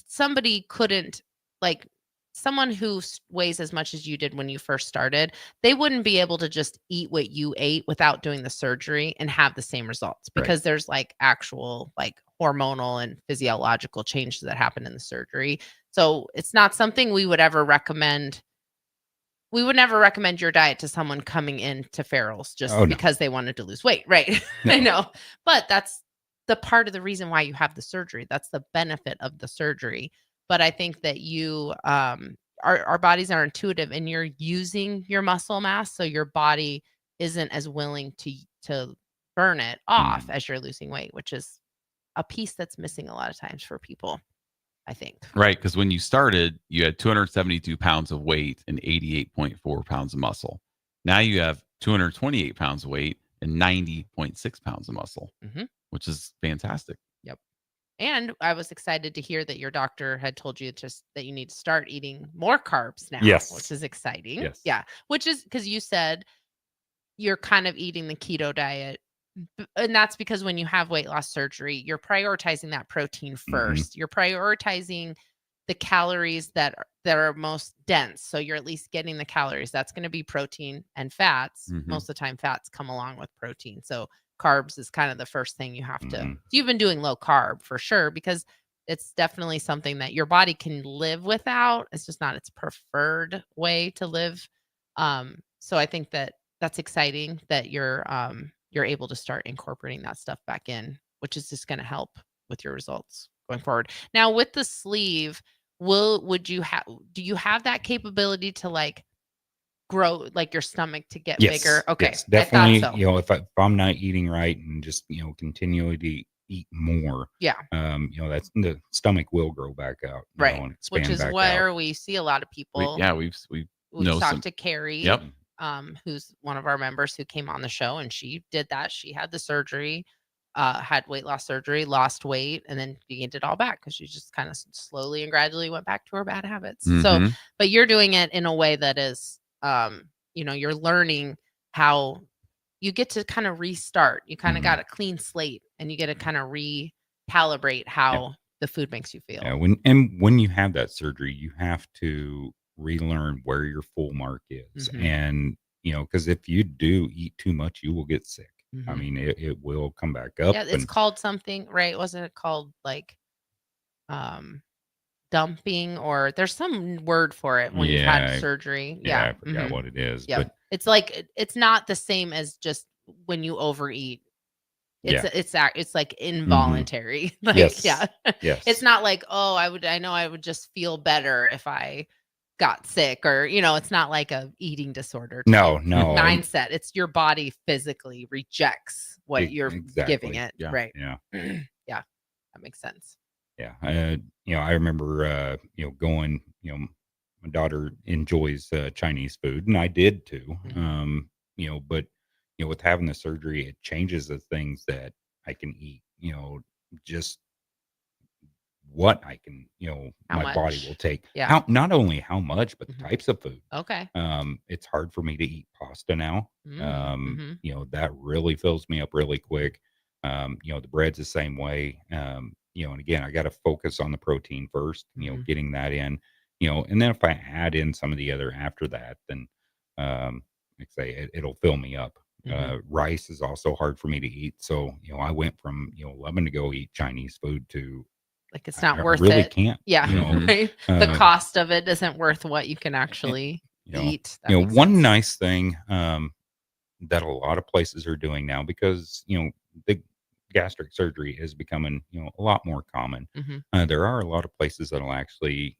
somebody couldn't, like someone who weighs as much as you did when you first started, they wouldn't be able to just eat what you ate without doing the surgery and have the same results, because there's like actual like hormonal and physiological changes that happen in the surgery. So it's not something we would ever recommend. We would never recommend your diet to someone coming into Farrell's just because they wanted to lose weight. Right. I know. But that's the part of the reason why you have the surgery. That's the benefit of the surgery. But I think that our bodies are intuitive, and you're using your muscle mass, so your body isn't as willing to burn it off as you're losing weight, which is a piece that's missing a lot of times for people, I think. Right. Because when you started, you had 272 pounds of weight and 88.4 pounds of muscle. Now you have 228 pounds of weight and 90.6 pounds of muscle, which is fantastic. Yep. And I was excited to hear that your doctor had told you just that you need to start eating more carbs now, Yes. which is exciting. Yes. Yeah. Which is because you said you're kind of eating the keto diet. And that's because when you have weight loss surgery, you're prioritizing that protein first. You're prioritizing the calories that are most dense. So you're at least getting the calories. That's going to be protein and fats. Most of the time, fats come along with protein. So carbs is kind of the first thing you have to. So you've been doing low carb for sure, because it's definitely something that your body can live without. It's just not its preferred way to live. So I think that that's exciting that you're able to start incorporating that stuff back in, which is just going to help with your results going forward. Now with the sleeve, do you have that capability to like grow like your stomach to get bigger? Okay. Yes, definitely. I thought so. If I'm not eating right and just, continually to eat more, Yeah. that's the stomach will grow back out. Right. And expand Which is back where out. we see a lot of people. We've talked to Carrie. Yep. Who's one of our members who came on the show, and she did that. She had the surgery, had weight loss surgery, lost weight, and then gained it all back because she just kind of slowly and gradually went back to her bad habits. So, but you're doing it in a way that is, you're learning how you get to kind of restart. You kind of got a clean slate, and you get to kind of recalibrate how the food makes you feel. Yeah. When you have that surgery, you have to relearn where your full mark is. And, because if you do eat too much, you will get sick. I mean, it will come back up. Yeah, it's called something, right? Wasn't it called like dumping, or there's some word for it when you've had surgery? Yeah, I forgot what it is. Yeah. But It's like it's not the same as just when you overeat. It's like involuntary. Like, Yes. yeah. Yes. It's not like, oh, I know I would just feel better if I got sick, or it's not like a eating disorder type No. mindset. It's your body physically rejects what you're giving it. Yeah. Right. Yeah. Yeah. That makes sense. Yeah. I remember, going, my daughter enjoys Chinese food, and I did too. But, with having the surgery, it changes the things that I can eat, just what I can, How my body much? will take. Yeah. Not only how much, but the types of food. Okay. It's hard for me to eat pasta now. That really fills me up really quick. The bread's the same way. And again, I got to focus on the protein first, getting that in, and then if I add in some of the other after that, then, like I say, it'll fill me up. Rice is also hard for me to eat. So, I went from, loving to go eat Chinese food to, like it's not I worth really it. can't. Yeah. Right? The cost of it isn't worth what you can actually eat. That makes one sense. nice thing that a lot of places are doing now, because, the gastric surgery is becoming, a lot more common. There are a lot of places that'll actually,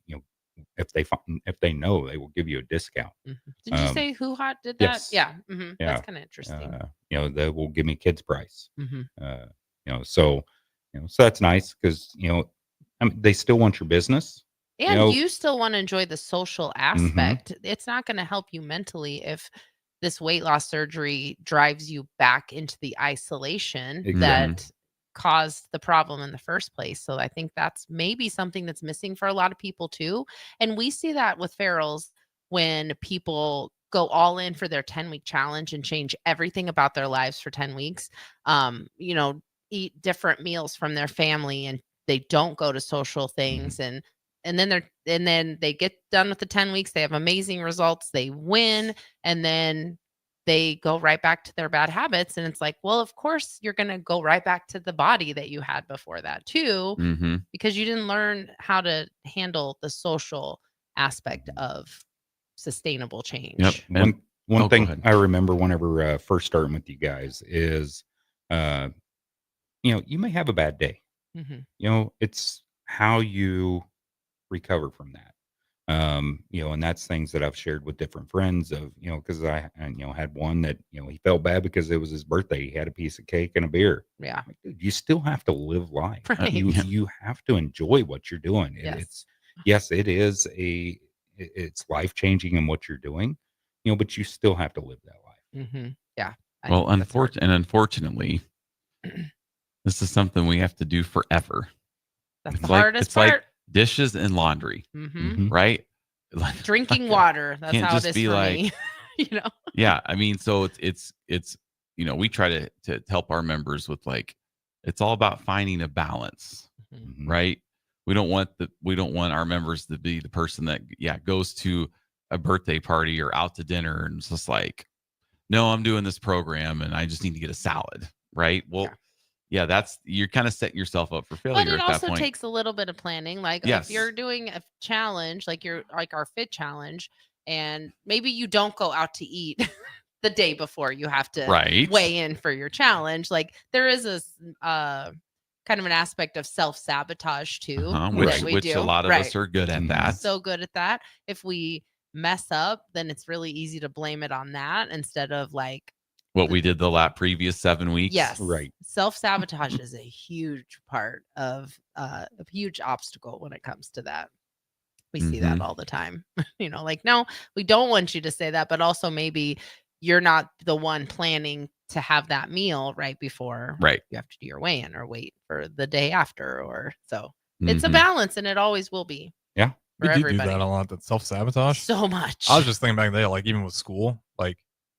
if they know, they will give you a discount. Did you say Who Hot did that? Yes. Yeah. Yeah. That's kind of interesting. They will give me kids price. So that's nice, because, they still want your business. And you still want to enjoy the social aspect. It's not going to help you mentally if this weight loss surgery drives you back into the isolation that caused the problem in the first place. So I think that's maybe something that's missing for a lot of people too. And we see that with ferals when people go all in for their 10-week challenge and change everything about their lives for 10 weeks, eat different meals from their family, and they don't go to social things. And then they get done with the 10 weeks. They have amazing results. They win. And then they go right back to their bad habits. And it's like, well, of course you're going to go right back to the body that you had before that too, because you didn't learn how to handle the social aspect of sustainable change. Yep. One thing I remember whenever first starting with you guys is, you may have a bad day. It's how you recover from that. And that's things that I've shared with different friends of, because I had one that, he felt bad because it was his birthday. He had a piece of cake and a beer. Yeah. Like, dude, you still have to live life. Right. You have to enjoy what you're doing. Yes. It's life-changing in what you're doing, but you still have to live that life. Mm-hmm. Yeah. Well, unfortunately, this is something we have to do forever. That's the hardest it's part. like dishes and laundry, right? Drinking water. That's can't how just it is be for like, me. Yeah, I mean, so it's we try to help our members with it's all about finding a balance, right? We don't want our members to be the person that goes to a birthday party or out to dinner and it's just like, no, I'm doing this program and I just need to get a salad, right? Well, that's you're kind of setting yourself up for failure. But it at that also point. takes a little bit of planning. Like Yes. if you're doing a challenge, like our fit challenge, and maybe you don't go out to eat the day before you have to weigh in for your challenge. Like there is a kind of an aspect of self-sabotage too, which a lot of us are good at that. So good at that. If we mess up, then it's really easy to blame it on that instead of what we did the previous 7 weeks. Yes. Right. Self-sabotage is a huge part of a huge obstacle when it comes to that. We see that all the time. No, we don't want you to say that, but also maybe you're not the one planning to have that meal right before you have to do your weigh-in or wait for the day after it's a balance and it always will be. Yeah. We do that a lot, that self-sabotage. So much. I was just thinking back there, even with school,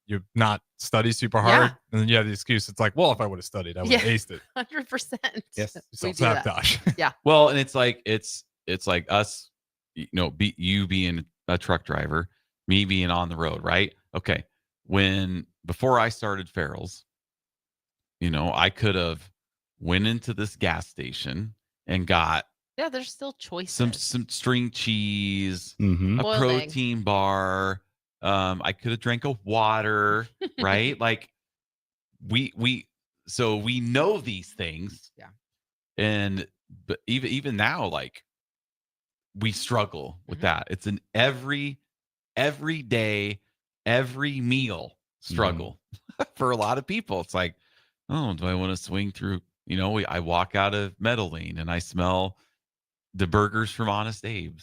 you not study super hard and then you have the excuse. It's like, well, if I would have studied, I would have aced it. 100%. Yes. Self-sabotage. Yeah. Well, and it's like us, you being a truck driver, me being on the road, right? Okay. Before I started Farrell's, I could have went into this gas station and got there's still choices. Some string cheese, a Boiled protein bar. I could have drank a water, right? we know these things. Yeah. But even now, we struggle with that. It's an every day, every meal struggle for a lot of people. It's like, oh, do I want to swing through? I walk out of Meadow Lane and I smell the burgers from Honest Abe's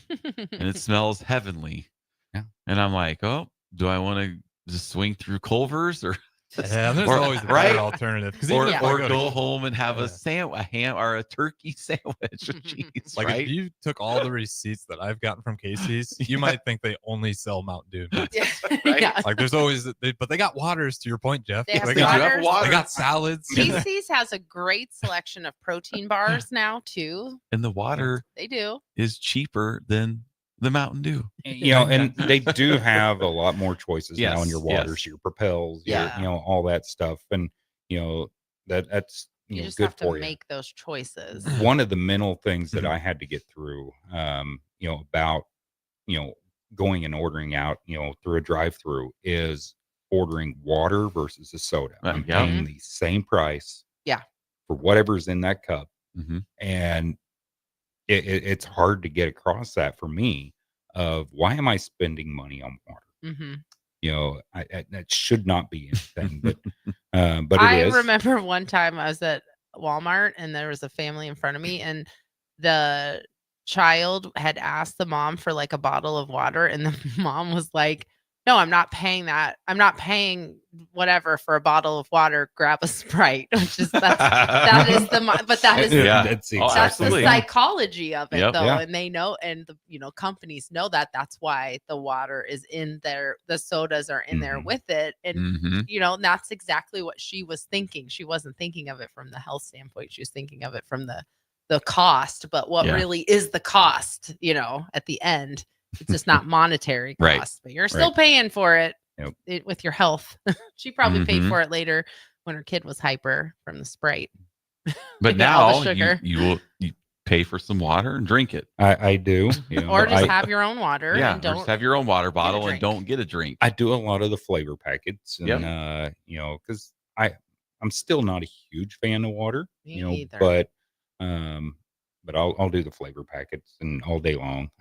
and it smells heavenly. Yeah. And I'm like, oh, do I want to just swing through Culver's or there's always a better alternative. Or go home and have a ham or a turkey sandwich with cheese. If you took all the receipts that I've gotten from Casey's, you might think they only sell Mountain Dew. There's always, but they got waters. To your point, Jeff, they got waters. They got salads. Casey's has a great selection of protein bars now too. And the water they do is cheaper than the Mountain Dew. And they do have a lot more choices now in your waters, your Propels, your, all that stuff. And, that's, you just good have to for make those choices. One of the mental things that I had to get through, about, going and ordering out, through a drive-through is ordering water versus a soda. I'm paying the same price for whatever's in that cup. And it's hard to get across that for me of why am I spending money on water? That should not be anything, but I remember one time I was at Walmart and there was a family in front of me and the child had asked the mom for a bottle of water and the mom was like, no, I'm not paying that. I'm not paying whatever for a bottle of water. Grab a Sprite, which is that is the psychology of it though. And they know, and the companies know that. That's why the water is in there. The sodas are in there with it. And that's exactly what she was thinking. She wasn't thinking of it from the health standpoint. She was thinking of it from the cost, but what really is the cost, at the end. It's just not monetary cost, but you're still paying for it, with your health. She probably paid for it later when her kid was hyper from the Sprite. But now you pay for some water and drink it. I do. Or just have your own water. Yeah, and don't just have your own water bottle and don't get a drink. I do a lot of the flavor packets, and because I'm still not a huge fan of water. Me either. But I'll do the flavor packets and all day long.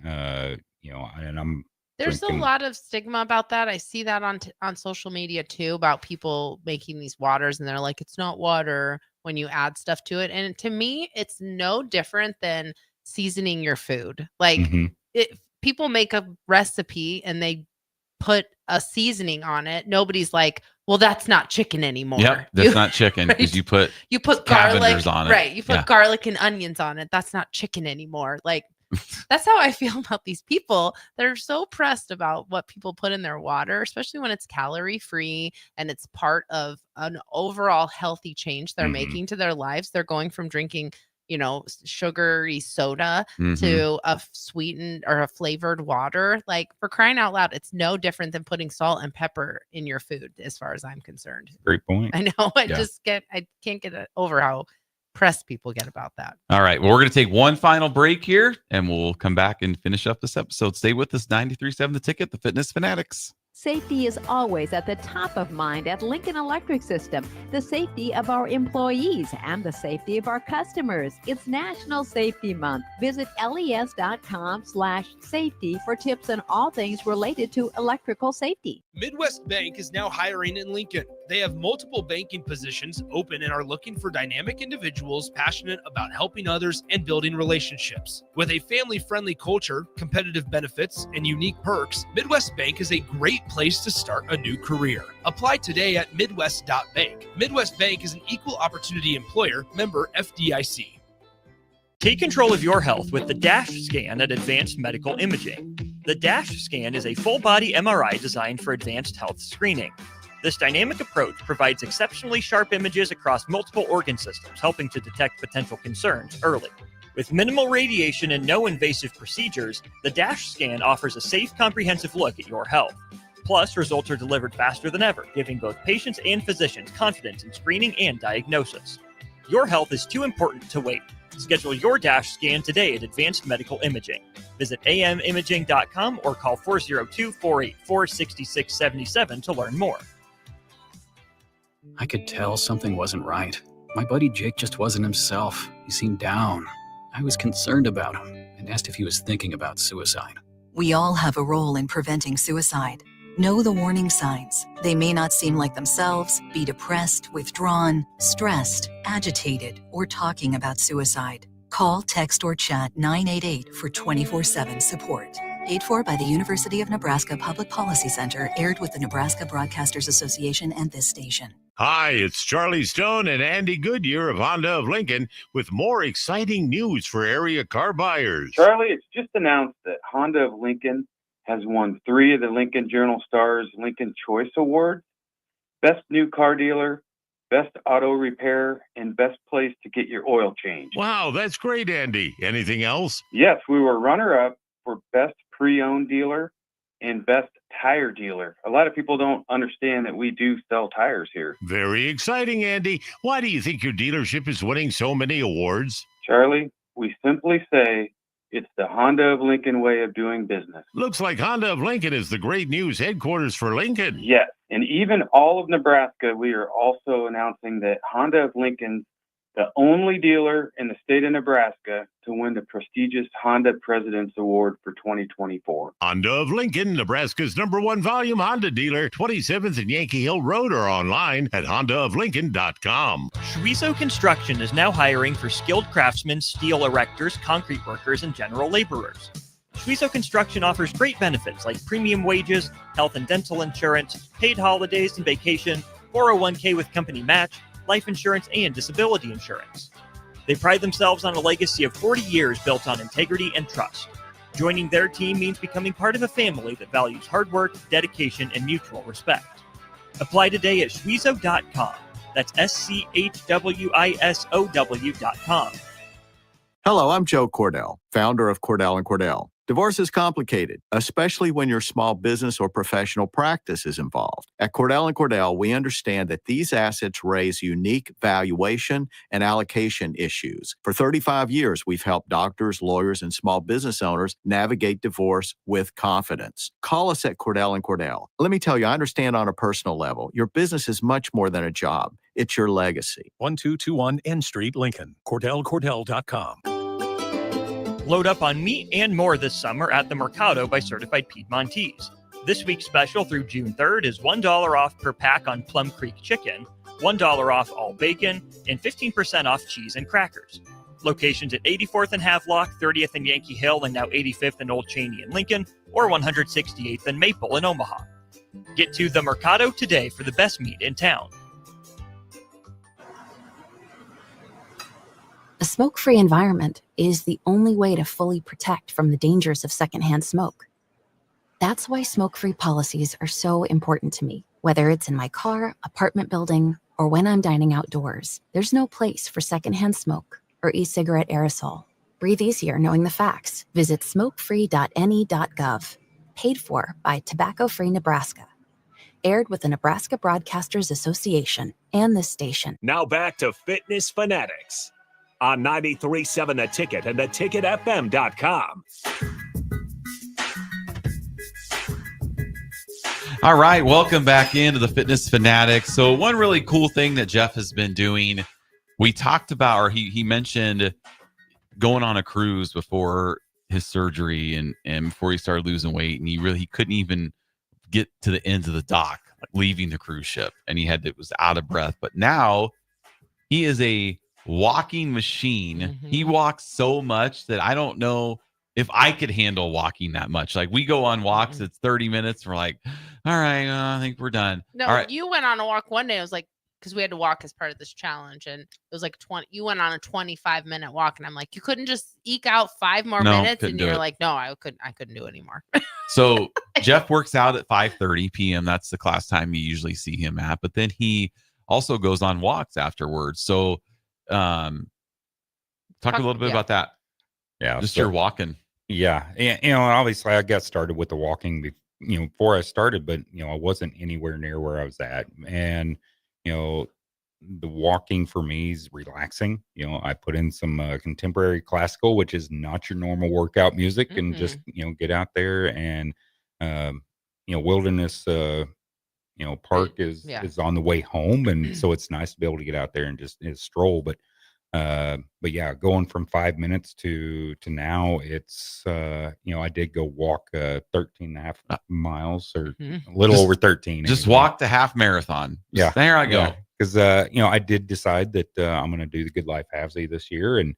and I'm There's drinking. a lot of stigma about that. I see that on social media too, about people making these waters and they're like, it's not water when you add stuff to it. And to me, it's no different than seasoning your food. Like people make a recipe and they put a seasoning on it. Nobody's like, well, that's not chicken anymore. Yep, that's not chicken because you put garlic on it. Right. You put garlic and onions on it. That's not chicken anymore. Like that's how I feel about these people that are so pressed about what people put in their water, especially when it's calorie free and it's part of an overall healthy change they're making to their lives. They're going from drinking, sugary soda to a sweetened or a flavored water. Like, for crying out loud, it's no different than putting salt and pepper in your food, as far as I'm concerned. Great point. I know. I can't get over how pressed people get about that. All right. Well, we're going to take one final break here and we'll come back and finish up this episode. Stay with us. 93.7 The Ticket, the Fitness Fanatics. Safety is always at the top of mind at Lincoln Electric System. The safety of our employees and the safety of our customers. It's National Safety Month. Visit les.com/safety for tips on all things related to electrical safety. Midwest Bank is now hiring in Lincoln. They have multiple banking positions open and are looking for dynamic individuals passionate about helping others and building relationships. With a family-friendly culture, competitive benefits, and unique perks, Midwest Bank is a great place to start a new career. Apply today at midwest.bank. Midwest Bank is an equal opportunity employer, member FDIC. Take control of your health with the DASH scan at Advanced Medical Imaging. The DASH scan is a full-body MRI designed for advanced health screening. This dynamic approach provides exceptionally sharp images across multiple organ systems, helping to detect potential concerns early. With minimal radiation and no invasive procedures, the DASH scan offers a safe, comprehensive look at your health. Plus, results are delivered faster than ever, giving both patients and physicians confidence in screening and diagnosis. Your health is too important to wait. Schedule your DASH scan today at Advanced Medical Imaging. Visit amimaging.com or call 402-484-6677 to learn more. I could tell something wasn't right. My buddy Jake just wasn't himself. He seemed down. I was concerned about him and asked if he was thinking about suicide. We all have a role in preventing suicide. Know the warning signs. They may not seem like themselves, be depressed, withdrawn, stressed, agitated, or talking about suicide. Call, text, or chat 988 for 24/7 support. Paid for by the University of Nebraska Public Policy Center, aired with the Nebraska Broadcasters Association and this station. Hi, it's Charlie Stone and Andy Goodyear of Honda of Lincoln with more exciting news for area car buyers. Charlie, it's just announced that Honda of Lincoln has won 3 of the Lincoln Journal-Star's Lincoln Choice Awards: Best New Car Dealer, Best Auto Repair, and Best Place to Get Your Oil Changed. Wow, that's great, Andy. Anything else? Yes, we were runner-up for Best Pre-Owned Dealer and Best Tire Dealer. A lot of people don't understand that we do sell tires here. Very exciting, Andy. Why do you think your dealership is winning so many awards? Charlie, we simply say it's the Honda of Lincoln way of doing business. Looks like Honda of Lincoln is the great news headquarters for Lincoln. Yes, and even all of Nebraska, we are also announcing that Honda of Lincoln's the only dealer in the state of Nebraska to win the prestigious Honda President's Award for 2024. Honda of Lincoln, Nebraska's #1 volume Honda dealer, 27th and Yankee Hill Road, or online at hondaoflincoln.com. Schweizo Construction is now hiring for skilled craftsmen, steel erectors, concrete workers, and general laborers. Schweizo Construction offers great benefits like premium wages, health and dental insurance, paid holidays and vacation, 401k with company match, life insurance, and disability insurance. They pride themselves on a legacy of 40 years built on integrity and trust. Joining their team means becoming part of a family that values hard work, dedication, and mutual respect. Apply today at schweizo.com. That's schwisow.com. Hello, I'm Joe Cordell, founder of Cordell & Cordell. Divorce is complicated, especially when your small business or professional practice is involved. At Cordell & Cordell, we understand that these assets raise unique valuation and allocation issues. For 35 years, we've helped doctors, lawyers, and small business owners navigate divorce with confidence. Call us at Cordell & Cordell. Let me tell you, I understand on a personal level, your business is much more than a job. It's your legacy. 1221 N Street, Lincoln. CordellCordell.com. Load up on meat and more this summer at the Mercado by Certified Piedmontese. This week's special through June 3rd is $1 off per pack on Plum Creek chicken, $1 off all bacon, and 15% off cheese and crackers. Locations at 84th and Havelock, 30th and Yankee Hill, and now 85th and Old Cheney in Lincoln, or 168th and Maple in Omaha. Get to the Mercado today for the best meat in town. A smoke-free environment is the only way to fully protect from the dangers of secondhand smoke. That's why smoke-free policies are so important to me. Whether it's in my car, apartment building, or when I'm dining outdoors, there's no place for secondhand smoke or e-cigarette aerosol. Breathe easier knowing the facts. Visit smokefree.ne.gov. Paid for by Tobacco Free Nebraska. Aired with the Nebraska Broadcasters Association and this station. Now back to Fitness Fanatics on 93.7 The Ticket and theticketfm.com. All right, welcome back into the Fitness Fanatics. So one really cool thing that Jeff has been doing, we talked about, or he mentioned going on a cruise before his surgery and before he started losing weight, and he couldn't even get to the ends of the dock, like leaving the cruise ship, and was out of breath. But now he is a walking machine. Mm-hmm. He walks so much that I don't know if I could handle walking that much. Like we go on walks, it's 30 minutes. We're like, all right, I think we're done. No, all right. You went on a walk one day. It was like, because we had to walk as part of this challenge, and it was like 20. You went on a 25-minute walk, and I'm like, you couldn't just eke out 5 more minutes, and you're like, no, I couldn't do it anymore. So Jeff works out at 5:30 p.m. That's the class time you usually see him at. But then he also goes on walks afterwards. So talk a little bit about that. Yeah, just your walking. Yeah, and obviously I got started with the walking, before I started, but I wasn't anywhere near where I was at, and the walking for me is relaxing. I put in some contemporary classical, which is not your normal workout music, and just get out there and Wilderness Park is on the way home, and so it's nice to be able to get out there and just stroll. But yeah, going from 5 minutes to now, it's I did go walk 13 and a half miles, or a little over 13. Just walk the half marathon. Yeah, there I go. Because I did decide that I'm going to do the Good Life Halvesy this year, and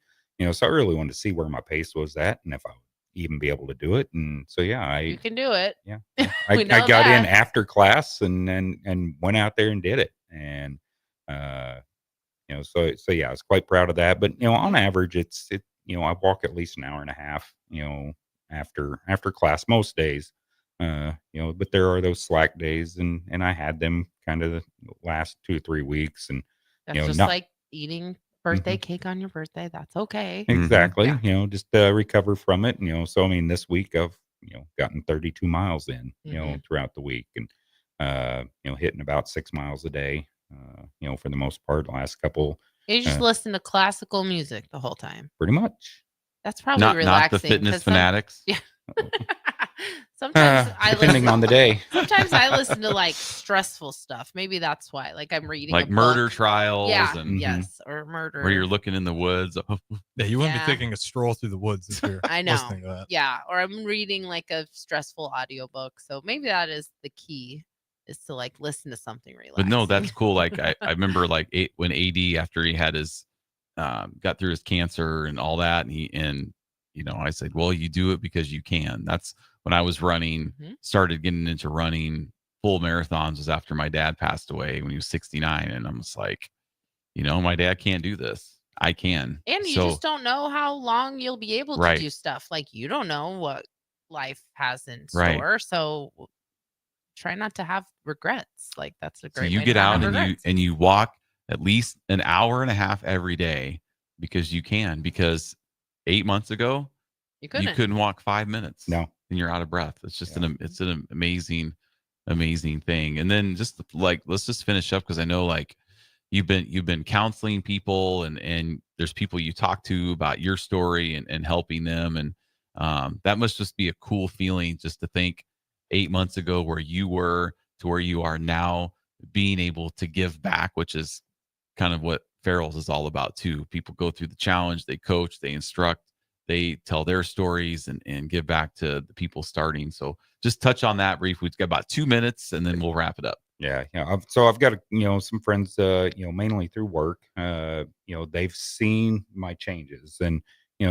so I really wanted to see where my pace was at and if I would even be able to do it. And so you can do it. Yeah, I got in after class and went out there and did it, and so yeah, I was quite proud of that. But on average, I walk at least an hour and a half, after class most days. But there are those slack days, and I had them kind of the last 2 or 3 weeks, and that's just like eating birthday cake on your birthday. That's okay. Exactly. Just recover from it. So I mean, this week I've gotten 32 miles in, throughout the week, and hitting about 6 miles a day. For the most part, the last couple. You just listen to classical music the whole time. Pretty much. That's probably relaxing. Not the Fitness Fanatics. Yeah. Sometimes depending on the day. Sometimes I listen to like stressful stuff. Maybe that's why. Like I'm reading like murder trials. Yeah. And yes. Or murder. Where you're looking in the woods. Yeah, you wouldn't be taking a stroll through the woods if you're I know. listening to that. Yeah. Or I'm reading like a stressful audiobook. So maybe that is the key, is to like listen to something relaxing. But no, that's cool. Like I remember like when AD, after he had his got through his cancer and all that, and I said, well, you do it because you can. That's when I was running, started getting into running full marathons, was after my dad passed away when he was 69. And I'm just like, my dad can't do this. I can. And you just don't know how long you'll be able to do stuff. Like you don't know what life has in store. So try not to have regrets. Like that's a great. So you way get to out have and you walk at least an hour and a half every day because you can. Because 8 months ago, you couldn't walk 5 minutes. No, and you're out of breath. It's just it's an amazing thing. And then just like let's just finish up, because I know like you've been counseling people and there's people you talk to about your story and helping them, and that must just be a cool feeling just to think 8 months ago where you were to where you are now, being able to give back, which is kind of what Farrell's is all about too. People go through the challenge, they coach, they instruct, they tell their stories and give back to the people starting. So just touch on that brief. We've got about 2 minutes and then we'll wrap it up. Yeah, I've got some friends, mainly through work. They've seen my changes, and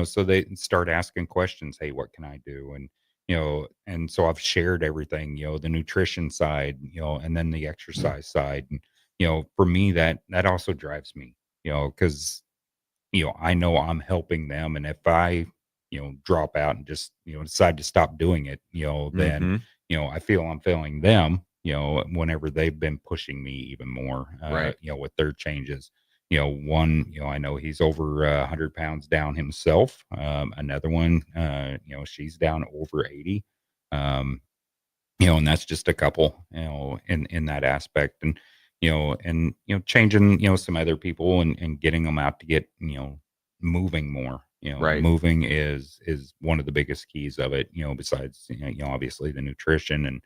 so they start asking questions. Hey, what can I do? And so I've shared everything. The nutrition side, and then the exercise side. And for me, that also drives me. Because I know I'm helping them, and if I drop out and just decide to stop doing it, then I feel I'm failing them. Whenever they've been pushing me even more, Right. with their changes. One, I know he's over 100 pounds down himself. Another one, she's down over 80. And that's just a couple, in that aspect. And, changing, some other people and getting them out to get, moving more. Right. Moving is one of the biggest keys of it, besides, obviously the nutrition and,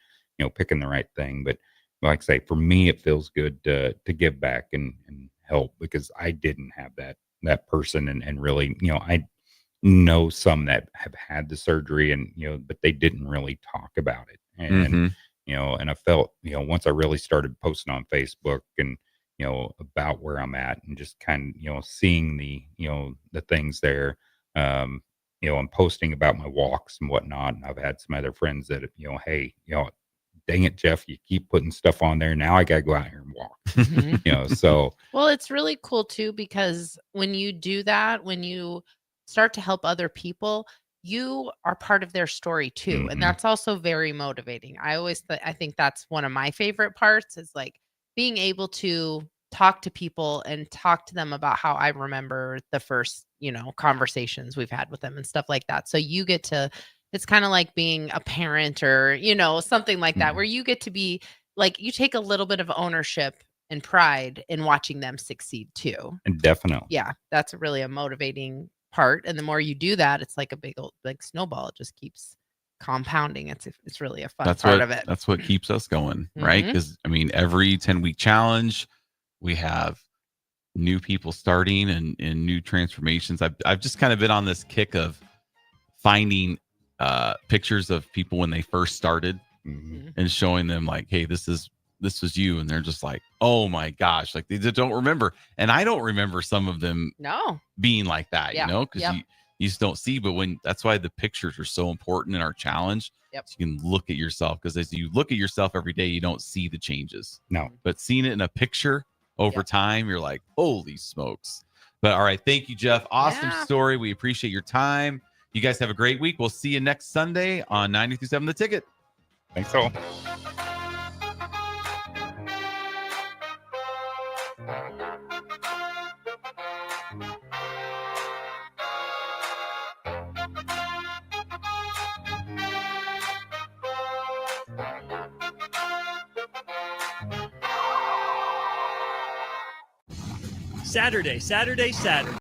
picking the right thing. But like I say, for me, it feels good to give back and help, because I didn't have that person. And really, I know some that have had the surgery and, but they didn't really talk about it. And, and I felt, once I really started posting on Facebook and, about where I'm at and just kind of, seeing the, the things there, I'm posting about my walks and whatnot. And I've had some other friends that, hey, dang it, Jeff, you keep putting stuff on there. Now I got to go out here and walk, so. Well, it's really cool too, because when you do that, when you start to help other people, you are part of their story too. And that's also very motivating. I think that's one of my favorite parts, is like being able to talk to people and talk to them about how I remember the first, conversations we've had with them and stuff like that. So you get to, it's kind of like being a parent or, something like that, where you get to be like, you take a little bit of ownership and pride in watching them succeed too. And definitely. Yeah, that's really a motivating part. And the more you do that, it's like a big old like snowball. It just keeps compounding. It's really a fun part of it. That's what keeps us going, right? Because every 10-week challenge, we have new people starting and new transformations. I've just kind of been on this kick of finding pictures of people when they first started and showing them like, hey, this was you. And they're just like, oh my gosh, like they just don't remember. And I don't remember some of them being like that, because you just don't see. But that's why the pictures are so important in our challenge. So you can look at yourself, because as you look at yourself every day, you don't see the changes. No. But seeing it in a picture over time, you're like, holy smokes. But all right. Thank you, Jeff. Awesome story. We appreciate your time. You guys have a great week. We'll see you next Sunday on 93.7 The Ticket. Thanks all. Saturday.